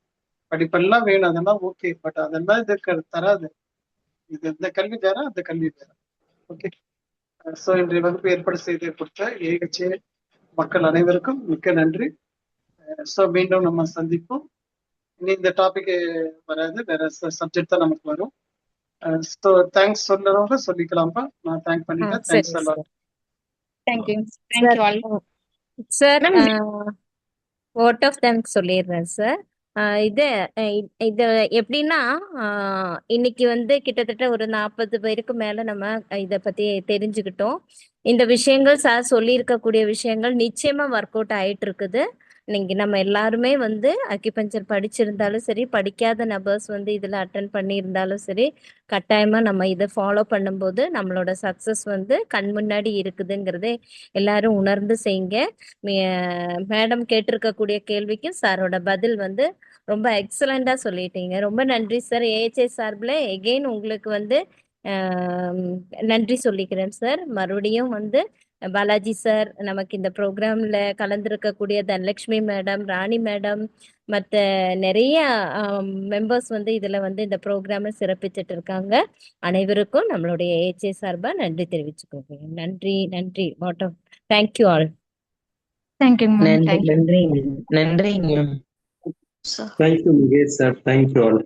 படிப்பெல்லாம் வேணும், அதெல்லாம் ஓகே. பட் அதெல்லாம் இதுக்கு தராது. இது இந்த கல்வி வேற, அந்த கல்வி வேற. ஓகே. ஸோ இன்றைய வகுப்பு ஏற்பாடு செய்து கொடுத்த ஏகச்சே மக்கள் அனைவருக்கும் மிக்க நன்றி. ஸோ மீண்டும் நம்ம சந்திப்போம். இனி இந்த டாபிக் வராது, வேற சப்ஜெக்ட் தான் நமக்கு வரும். ஸோ தேங்க்ஸ் சொல்றவங்க சொல்லிக்கலாம்ப்பா. நான் தேங்க் பண்ணிட்டேன். தேங்க்ஸ் எல்லாம். சார் வோட் ஆஃப் தேங்க்ஸ் சொல்லிடுறேன் சார். இது எப்படின்னா இன்னைக்கு கிட்டத்தட்ட ஒரு 40 பேருக்கு மேல நம்ம இதை பத்தி தெரிஞ்சுக்கிட்டோம். இந்த விஷயங்கள் சார் சொல்லியிருக்கக்கூடிய விஷயங்கள் நிச்சயமா ஒர்க் அவுட் ஆயிட்டு இருக்குது. இன்னைக்கு நம்ம எல்லாருமே அக்யூபஞ்சர் படிச்சிருந்தாலும் சரி, படிக்காத நபர்ஸ் இதுல அட்டன் பண்ணியிருந்தாலும் சரி, கட்டாயமா நம்ம இதை ஃபாலோ பண்ணும்போது நம்மளோட சக்சஸ் கண் முன்னாடி இருக்குதுங்கிறதே எல்லாரும் உணர்ந்து செய்யுங்க. மேடம் கேட்டிருக்கக்கூடிய கேள்விக்கு சாரோட பதில் ரொம்ப எக்ஸலண்டா சொல்லிட்டீங்க. ரொம்ப நன்றி சார். ஏஹெச்ஏ சார்பில் எகெயின் உங்களுக்கு ஆம், நன்றி சொல்லிக்கிறேன் சார். மறுபடியும் வந்து பாலாஜி சார், நமக்கு இந்த ப்ரோக்ராம்ல கலந்துருக்கக்கூடிய தனலட்சுமி மேடம், ராணி மேடம், மற்ற நிறைய மெம்பர்ஸ் வந்து இதுல வந்து இந்த ப்ரோக்ராமை சிறப்பிச்சுட்டு இருக்காங்க. அனைவருக்கும் நம்மளுடைய ஏஜே சார்பா நன்றி தெரிவிச்சுக்கோங்க. நன்றி நன்றி. Thank you all. தேங்க்யூங்க மேம். நன்றி தேங்க்யூ. நன்றிங்க நன்றிங்க. Thank you Mukesh sir, thank you all.